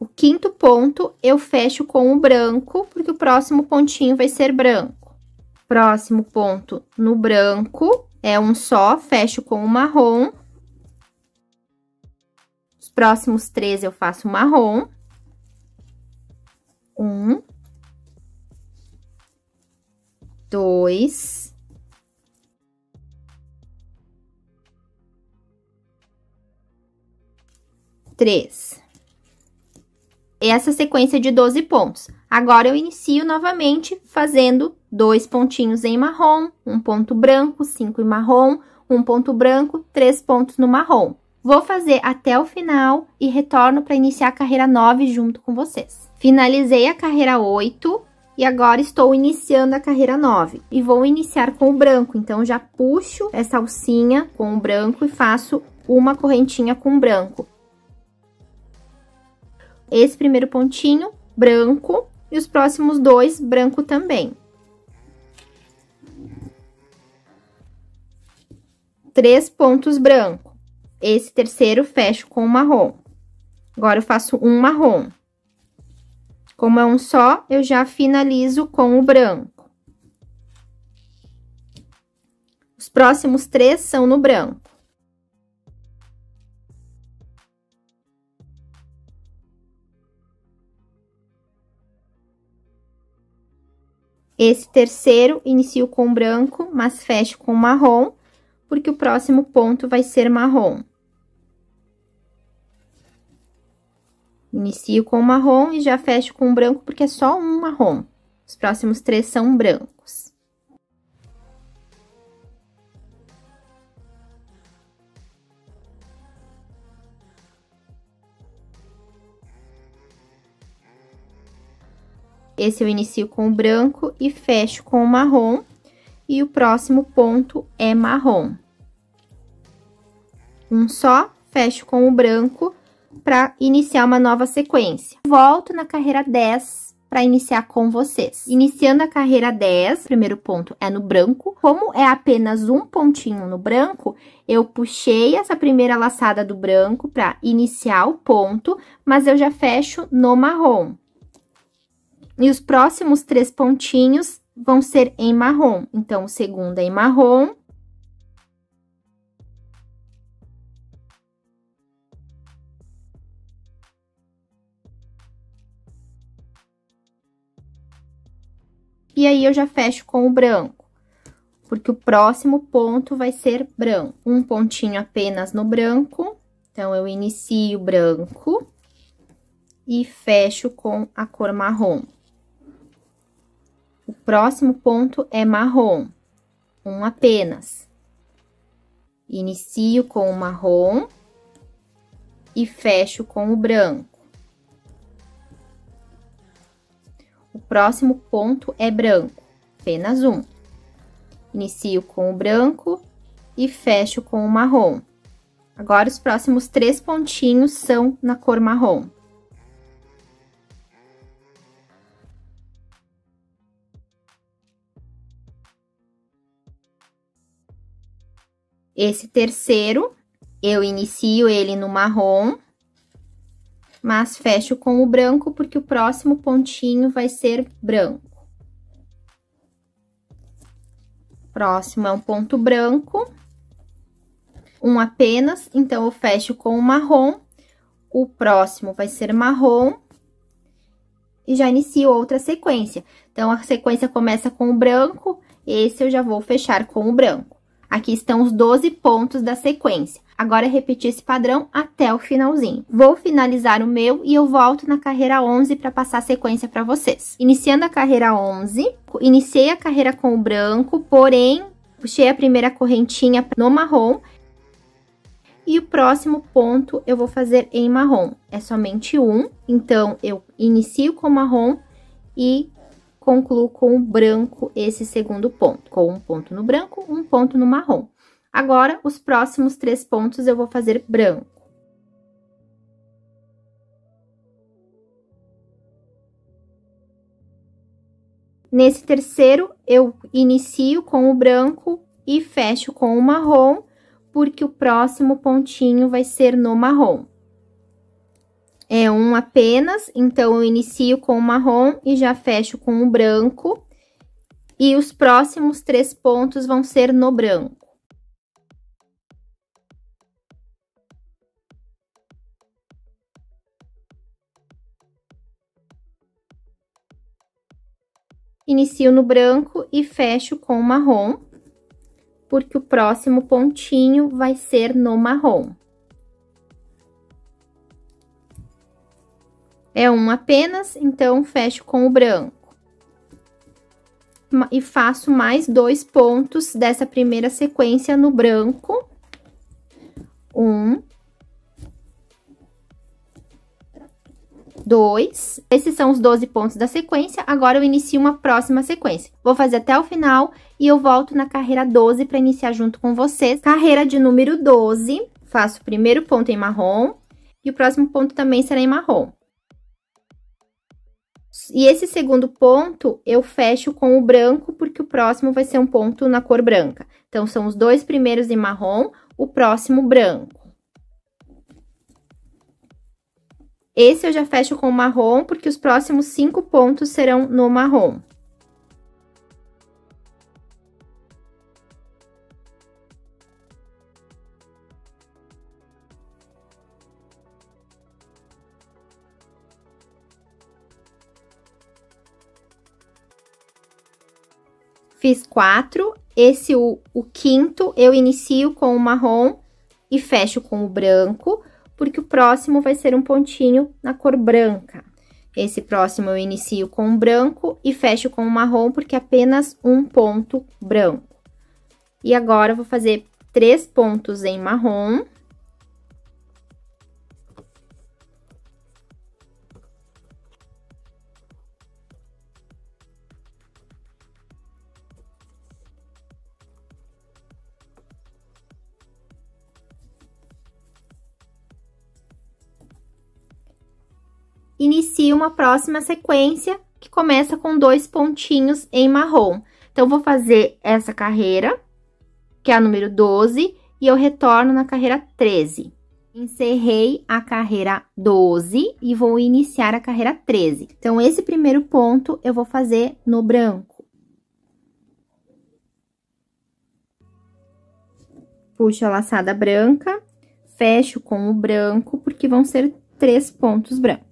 O quinto ponto, eu fecho com o branco, porque o próximo pontinho vai ser branco. Próximo ponto no branco, é um só, fecho com o marrom. Os próximos 3 eu faço marrom. 1, 2, 3. Essa sequência de 12 pontos. Agora, eu inicio novamente fazendo 2 pontinhos em marrom, um ponto branco, 5 em marrom, um ponto branco, 3 pontos no marrom. Vou fazer até o final e retorno para iniciar a carreira 9 junto com vocês. Finalizei a carreira 8 e agora estou iniciando a carreira 9. E vou iniciar com o branco, então já puxo essa alcinha com o branco e faço uma correntinha com o branco. Esse primeiro pontinho, branco, e os próximos 2, branco também. 3 pontos branco. Esse terceiro fecho com o marrom. Agora, eu faço um marrom. Como é um só, eu já finalizo com o branco. Os próximos 3 são no branco. Esse terceiro, inicio com branco, mas fecho com marrom, porque o próximo ponto vai ser marrom. Inicio com marrom e já fecho com branco, porque é só um marrom. Os próximos 3 são brancos. Esse eu inicio com o branco e fecho com o marrom. E o próximo ponto é marrom. Um só, fecho com o branco para iniciar uma nova sequência. Volto na carreira 10 para iniciar com vocês. Iniciando a carreira 10, o primeiro ponto é no branco. Como é apenas um pontinho no branco, eu puxei essa primeira laçada do branco para iniciar o ponto, mas eu já fecho no marrom. E os próximos 3 pontinhos vão ser em marrom. Então, o segundo é em marrom. E aí, eu já fecho com o branco, porque o próximo ponto vai ser branco. Um pontinho apenas no branco. Então, eu inicio branco e fecho com a cor marrom. O próximo ponto é marrom, um apenas. Inicio com o marrom e fecho com o branco. O próximo ponto é branco, apenas um. Inicio com o branco e fecho com o marrom. Agora, os próximos 3 pontinhos são na cor marrom. Esse terceiro, eu inicio ele no marrom, mas fecho com o branco, porque o próximo pontinho vai ser branco. Próximo é um ponto branco, um apenas, então, eu fecho com o marrom, o próximo vai ser marrom, e já inicio outra sequência. Então, a sequência começa com o branco, esse eu já vou fechar com o branco. Aqui estão os 12 pontos da sequência. Agora, é repetir esse padrão até o finalzinho. Vou finalizar o meu e eu volto na carreira 11 para passar a sequência para vocês. Iniciando a carreira 11, iniciei a carreira com o branco, porém, puxei a primeira correntinha no marrom. E o próximo ponto eu vou fazer em marrom. É somente um, então, eu inicio com marrom e concluo com o branco esse segundo ponto, com um ponto no branco, um ponto no marrom. Agora, os próximos 3 pontos eu vou fazer branco. Nesse terceiro, eu inicio com o branco e fecho com o marrom, porque o próximo pontinho vai ser no marrom. É um apenas, então, eu inicio com o marrom e já fecho com o branco. E os próximos 3 pontos vão ser no branco. Inicio no branco e fecho com o marrom, porque o próximo pontinho vai ser no marrom. É um apenas, então, fecho com o branco. E faço mais 2 pontos dessa primeira sequência no branco. 1, 2. Esses são os 12 pontos da sequência. Agora, eu inicio uma próxima sequência. Vou fazer até o final e eu volto na carreira 12 para iniciar junto com vocês. Carreira de número 12, faço o primeiro ponto em marrom e o próximo ponto também será em marrom. E esse segundo ponto, eu fecho com o branco, porque o próximo vai ser um ponto na cor branca. Então, são os dois primeiros em marrom, o próximo branco. Esse eu já fecho com marrom, porque os próximos 5 pontos serão no marrom. Fiz 4, esse o quinto eu inicio com o marrom e fecho com o branco, porque o próximo vai ser um pontinho na cor branca. Esse próximo eu inicio com o branco e fecho com o marrom, porque é apenas um ponto branco. E agora, eu vou fazer 3 pontos em marrom. Inicio uma próxima sequência, que começa com 2 pontinhos em marrom. Então, vou fazer essa carreira, que é a número 12, e eu retorno na carreira 13. Encerrei a carreira 12 e vou iniciar a carreira 13. Então, esse primeiro ponto eu vou fazer no branco. Puxo a laçada branca, fecho com o branco, porque vão ser 3 pontos brancos.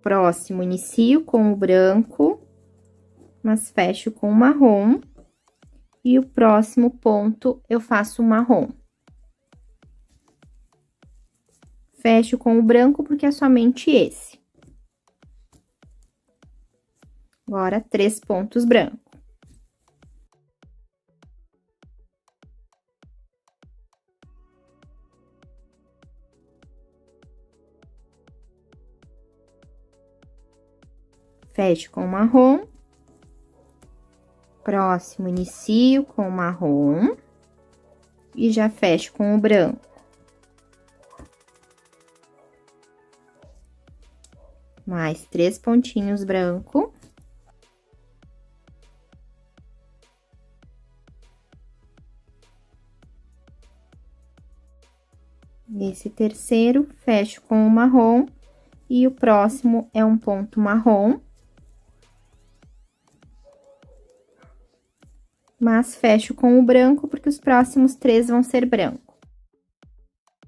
Próximo, inicio com o branco, mas fecho com o marrom. E o próximo ponto, eu faço o marrom. Fecho com o branco, porque é somente esse. Agora, 3 pontos brancos. Fecho com o marrom. Próximo, inicio com o marrom. E já fecho com o branco. Mais 3 pontinhos branco. Esse terceiro, fecho com o marrom. E o próximo é um ponto marrom. Mas fecho com o branco, porque os próximos 3 vão ser branco.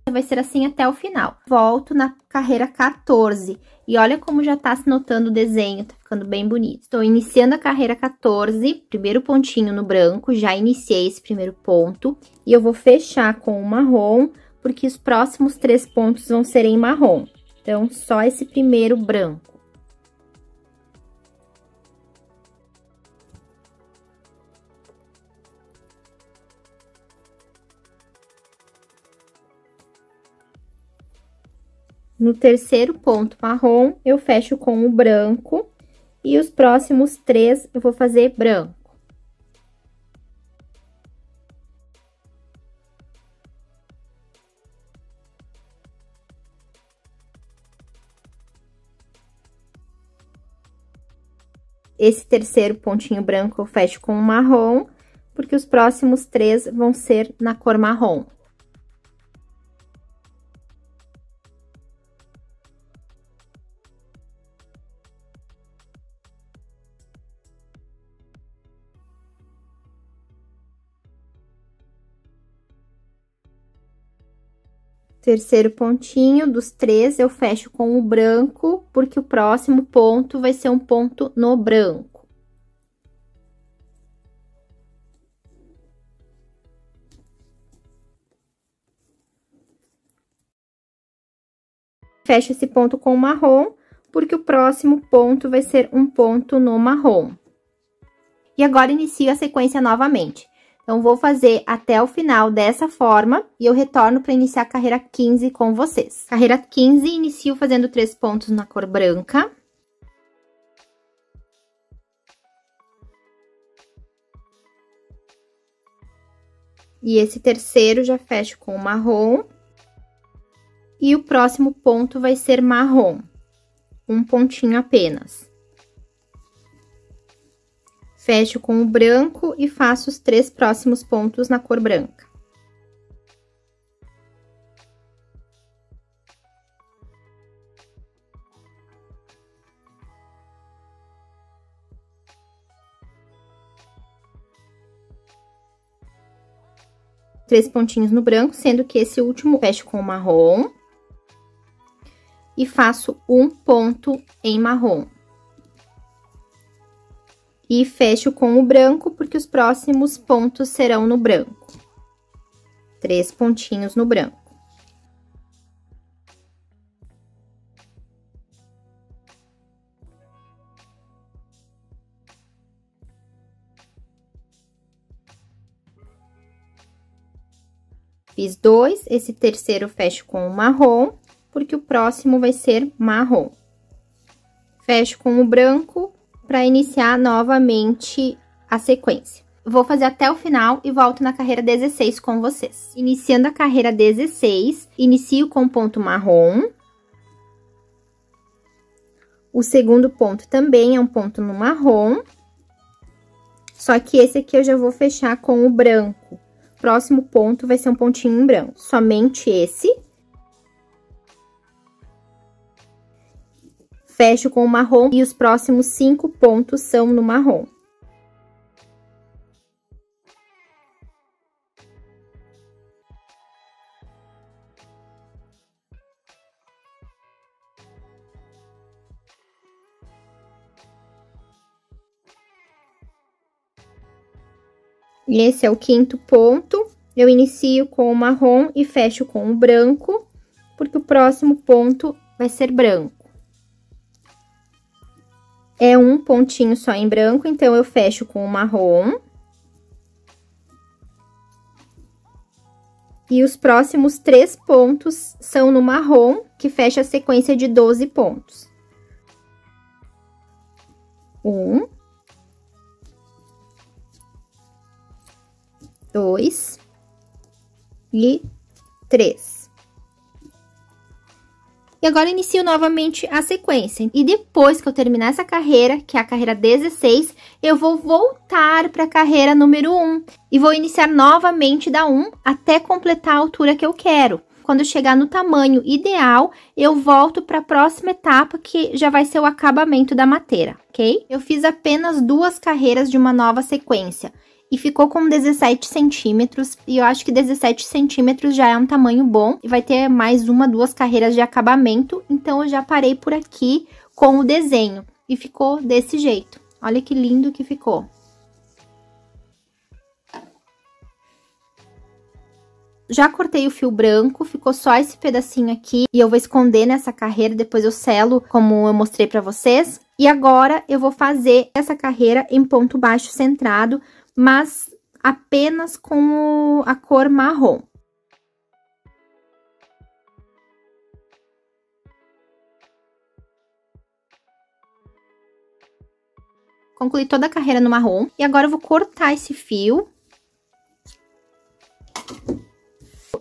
Vai ser assim até o final. Volto na carreira 14. E olha como já tá se notando o desenho, tá ficando bem bonito. Estou iniciando a carreira 14, primeiro pontinho no branco, já iniciei esse primeiro ponto. E eu vou fechar com o marrom, porque os próximos 3 pontos vão ser em marrom. Então, só esse primeiro branco. No terceiro ponto marrom, eu fecho com o branco, e os próximos 3 eu vou fazer branco. Esse terceiro pontinho branco eu fecho com o marrom, porque os próximos 3 vão ser na cor marrom. Terceiro pontinho dos 3, eu fecho com o branco, porque o próximo ponto vai ser um ponto no branco. Fecho esse ponto com o marrom, porque o próximo ponto vai ser um ponto no marrom. E agora, inicio a sequência novamente. Então, vou fazer até o final dessa forma e eu retorno para iniciar a carreira 15 com vocês. Carreira 15, inicio fazendo 3 pontos na cor branca. E esse terceiro já fecho com o marrom E o próximo ponto vai ser marrom. Um pontinho apenas. Fecho com o branco e faço os 3 próximos pontos na cor branca. Três pontinhos no branco, sendo que esse último fecho com o marrom. E faço um ponto em marrom. E fecho com o branco, porque os próximos pontos serão no branco. 3 pontinhos no branco. Fiz 2, esse terceiro fecho com o marrom, porque o próximo vai ser marrom. Fecho com o branco para iniciar novamente a sequência. Vou fazer até o final e volto na carreira 16 com vocês. Iniciando a carreira 16, inicio com ponto marrom. O segundo ponto também é um ponto no marrom, só que esse aqui eu já vou fechar com o branco. Próximo ponto vai ser um pontinho em branco, somente esse. Fecho com o marrom e os próximos 5 pontos são no marrom. E esse é o quinto ponto. Eu inicio com o marrom e fecho com o branco, porque o próximo ponto vai ser branco. É um pontinho só em branco, então eu fecho com o marrom. E os próximos 3 pontos são no marrom, que fecha a sequência de 12 pontos. 1, 2 e 3. E agora inicio novamente a sequência. E depois que eu terminar essa carreira, que é a carreira 16, eu vou voltar para a carreira número 1. E vou iniciar novamente da 1 até completar a altura que eu quero. Quando eu chegar no tamanho ideal, eu volto para a próxima etapa, que já vai ser o acabamento da mateira, ok? Eu fiz apenas 2 carreiras de uma nova sequência. E ficou com 17 centímetros, e eu acho que 17 centímetros já é um tamanho bom. E vai ter mais 1, 2 carreiras de acabamento, então eu já parei por aqui com o desenho. E ficou desse jeito. Olha que lindo que ficou. Já cortei o fio branco, ficou só esse pedacinho aqui. E eu vou esconder nessa carreira, depois eu selo como eu mostrei pra vocês. E agora eu vou fazer essa carreira em ponto baixo centrado, mas apenas com a cor marrom. Concluí toda a carreira no marrom. E agora eu vou cortar esse fio.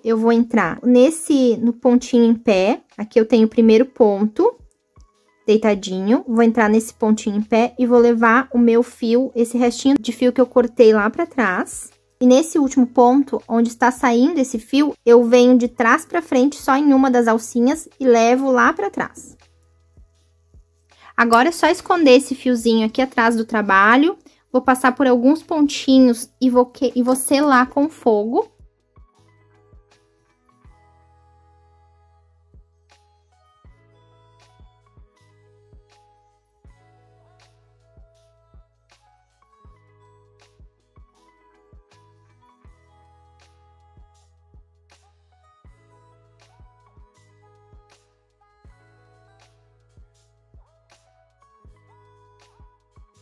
Eu vou entrar no pontinho em pé. Aqui eu tenho o primeiro ponto deitadinho, vou entrar nesse pontinho em pé e vou levar o meu fio, esse restinho de fio que eu cortei lá pra trás. E nesse último ponto, onde está saindo esse fio, eu venho de trás pra frente só em uma das alcinhas e levo lá pra trás. Agora é só esconder esse fiozinho aqui atrás do trabalho, vou passar por alguns pontinhos e vou selar com fogo.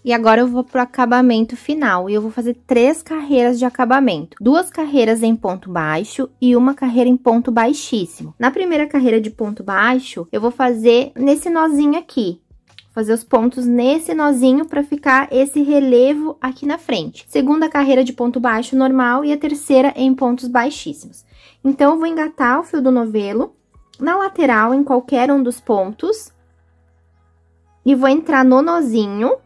E agora eu vou pro acabamento final, e eu vou fazer 3 carreiras de acabamento. 2 carreiras em ponto baixo e 1 carreira em ponto baixíssimo. Na primeira carreira de ponto baixo, eu vou fazer nesse nozinho aqui. Vou fazer os pontos nesse nozinho para ficar esse relevo aqui na frente. Segunda carreira de ponto baixo normal e a terceira em pontos baixíssimos. Então, eu vou engatar o fio do novelo na lateral, em qualquer um dos pontos. E vou entrar no nozinho.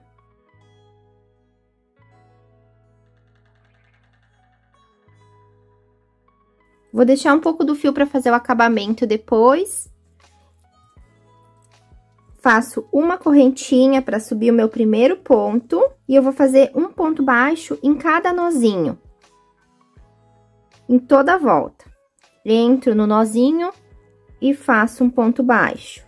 Vou deixar um pouco do fio para fazer o acabamento depois. Faço uma correntinha para subir o meu primeiro ponto. E eu vou fazer um ponto baixo em cada nozinho. Em toda a volta. Entro no nozinho e faço um ponto baixo.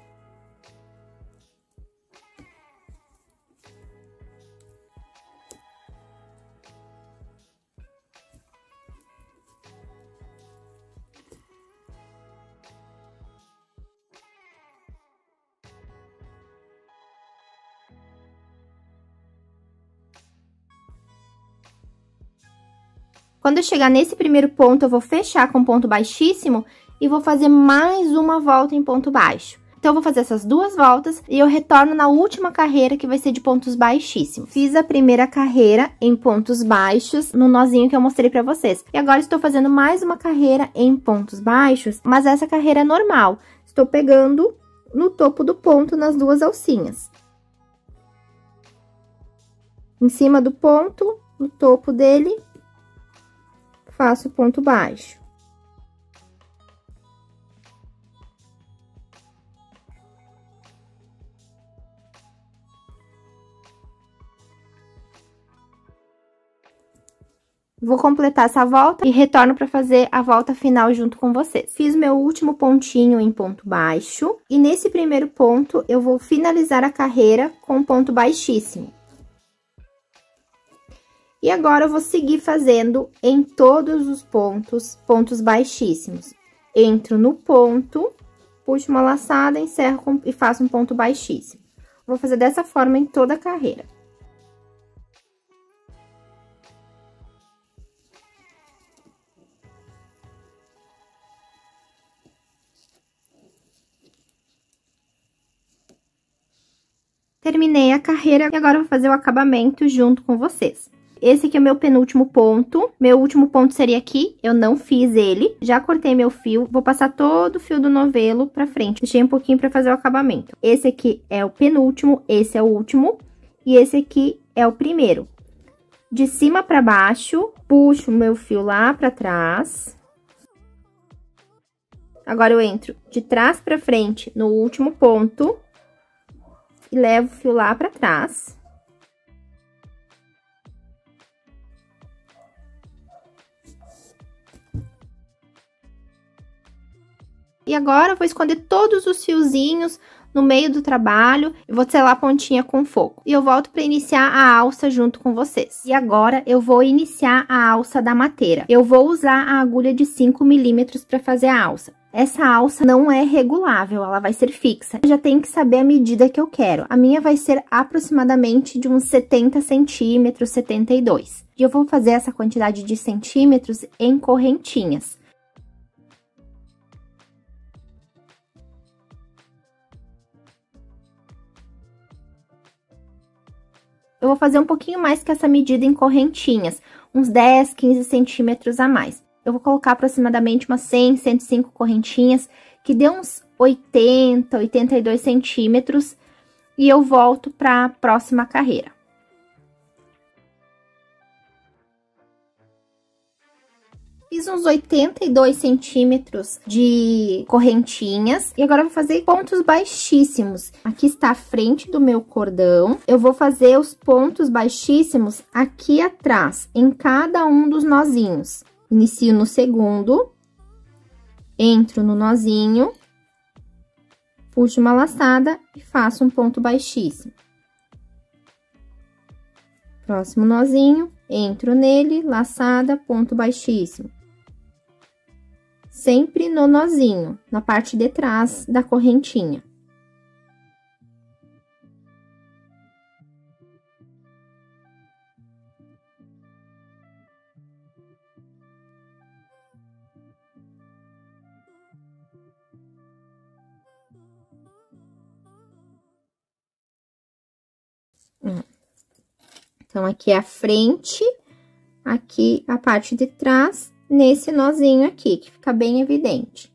Quando eu chegar nesse primeiro ponto, eu vou fechar com ponto baixíssimo e vou fazer mais uma volta em ponto baixo. Então, eu vou fazer essas duas voltas e eu retorno na última carreira, que vai ser de pontos baixíssimos. Fiz a primeira carreira em pontos baixos, no nozinho que eu mostrei pra vocês. E agora, estou fazendo mais uma carreira em pontos baixos, mas essa carreira é normal. Estou pegando no topo do ponto, nas duas alcinhas. Em cima do ponto, no topo dele, faço ponto baixo. Vou completar essa volta e retorno para fazer a volta final junto com vocês. Fiz meu último pontinho em ponto baixo e nesse primeiro ponto eu vou finalizar a carreira com ponto baixíssimo. E agora, eu vou seguir fazendo em todos os pontos, pontos baixíssimos. Entro no ponto, puxo uma laçada, encerro e faço um ponto baixíssimo. Vou fazer dessa forma em toda a carreira. Terminei a carreira e agora eu vou fazer o acabamento junto com vocês. Esse aqui é o meu penúltimo ponto. Meu último ponto seria aqui, eu não fiz ele. Já cortei meu fio, vou passar todo o fio do novelo pra frente. Deixei um pouquinho pra fazer o acabamento. Esse aqui é o penúltimo, esse é o último. E esse aqui é o primeiro. De cima pra baixo, puxo o meu fio lá pra trás. Agora, eu entro de trás pra frente no último ponto. E levo o fio lá pra trás. E agora, eu vou esconder todos os fiozinhos no meio do trabalho e vou selar a pontinha com fogo. E eu volto para iniciar a alça junto com vocês. E agora, eu vou iniciar a alça da mateira. Eu vou usar a agulha de 5 milímetros para fazer a alça. Essa alça não é regulável, ela vai ser fixa. Eu já tenho que saber a medida que eu quero. A minha vai ser aproximadamente de uns 70 centímetros, 72. E eu vou fazer essa quantidade de centímetros em correntinhas. Eu vou fazer um pouquinho mais que essa medida em correntinhas, uns 10, 15 centímetros a mais. Eu vou colocar aproximadamente umas 100, 105 correntinhas, que dê uns 80, 82 centímetros, e eu volto para a próxima carreira. Fiz uns 82 centímetros de correntinhas e agora eu vou fazer pontos baixíssimos. Aqui está a frente do meu cordão. Eu vou fazer os pontos baixíssimos aqui atrás, em cada um dos nozinhos. Inicio no segundo, entro no nozinho, puxo uma laçada e faço um ponto baixíssimo. Próximo nozinho, entro nele, laçada, ponto baixíssimo. Sempre no nozinho, na parte de trás da correntinha. Então, aqui é a frente, aqui a parte de trás, nesse nozinho aqui, que fica bem evidente.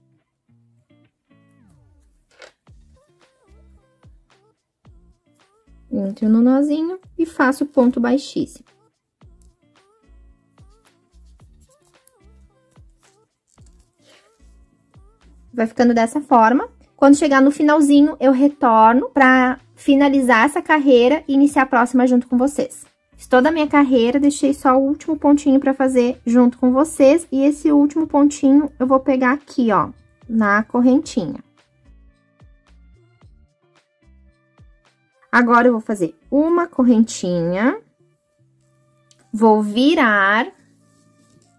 Entro no nozinho e faço ponto baixíssimo. Vai ficando dessa forma. Quando chegar no finalzinho, eu retorno para finalizar essa carreira e iniciar a próxima junto com vocês. Fiz toda a minha carreira, deixei só o último pontinho para fazer junto com vocês. E esse último pontinho eu vou pegar aqui, ó, na correntinha. Agora, eu vou fazer uma correntinha, vou virar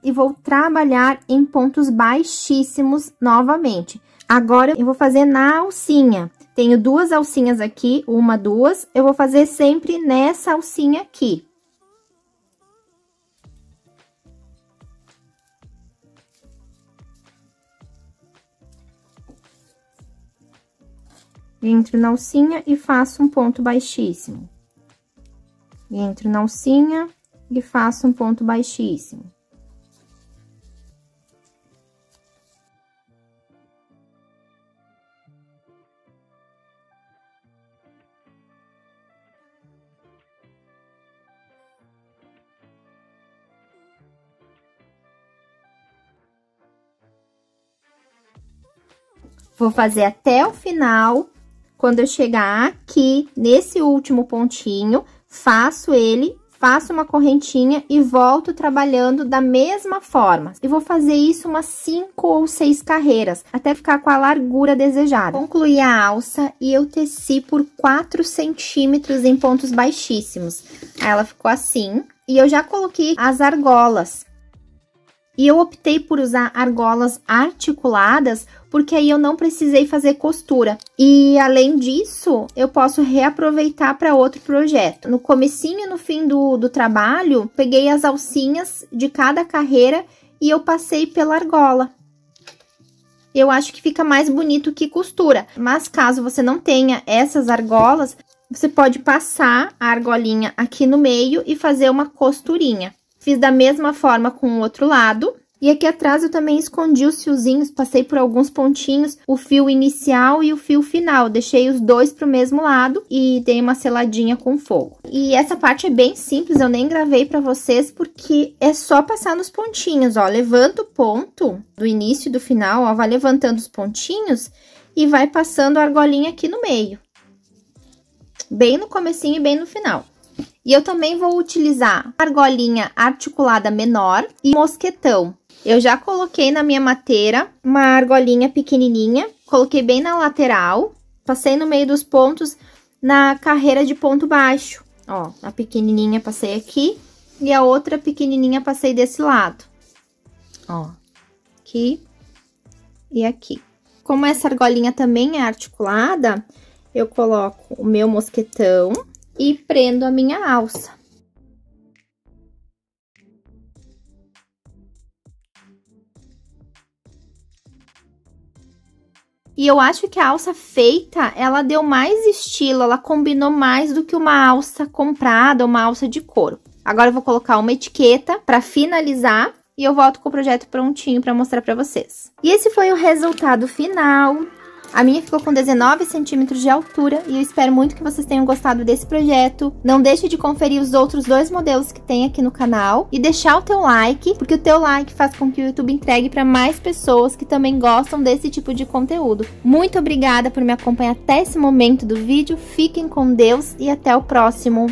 e vou trabalhar em pontos baixíssimos novamente. Agora, eu vou fazer na alcinha. Tenho 2 alcinhas aqui, 1, 2. Eu vou fazer sempre nessa alcinha aqui. Entro na alcinha e faço um ponto baixíssimo. Entro na alcinha e faço um ponto baixíssimo. Vou fazer até o final. Quando eu chegar aqui, nesse último pontinho, faço uma correntinha e volto trabalhando da mesma forma. E vou fazer isso umas 5 ou 6 carreiras, até ficar com a largura desejada. Concluí a alça e eu teci por 4 centímetros em pontos baixíssimos. Aí, ela ficou assim. E eu já coloquei as argolas. E eu optei por usar argolas articuladas, porque aí eu não precisei fazer costura. E, além disso, eu posso reaproveitar para outro projeto. No comecinho e no fim do trabalho, peguei as alcinhas de cada carreira e eu passei pela argola. Eu acho que fica mais bonito que costura. Mas, caso você não tenha essas argolas, você pode passar a argolinha aqui no meio e fazer uma costurinha. Fiz da mesma forma com o outro lado. E aqui atrás eu também escondi os fiozinhos, passei por alguns pontinhos, o fio inicial e o fio final. Deixei os dois pro mesmo lado e dei uma seladinha com fogo. E essa parte é bem simples, eu nem gravei pra vocês, porque é só passar nos pontinhos, ó. Levanta o ponto do início e do final, ó, vai levantando os pontinhos e vai passando a argolinha aqui no meio. Bem no comecinho e bem no final. E eu também vou utilizar argolinha articulada menor e mosquetão. Eu já coloquei na minha mateira uma argolinha pequenininha, coloquei bem na lateral, passei no meio dos pontos na carreira de ponto baixo. Ó, a pequenininha passei aqui e a outra pequenininha passei desse lado. Ó, aqui e aqui. Como essa argolinha também é articulada, eu coloco o meu mosquetão e prendo a minha alça. E eu acho que a alça feita, ela deu mais estilo, ela combinou mais do que uma alça comprada ou uma alça de couro. Agora eu vou colocar uma etiqueta para finalizar e eu volto com o projeto prontinho para mostrar para vocês. E esse foi o resultado final. A minha ficou com 19 centímetros de altura e eu espero muito que vocês tenham gostado desse projeto. Não deixe de conferir os outros 2 modelos que tem aqui no canal e deixar o teu like, porque o teu like faz com que o YouTube entregue para mais pessoas que também gostam desse tipo de conteúdo. Muito obrigada por me acompanhar até esse momento do vídeo. Fiquem com Deus e até o próximo.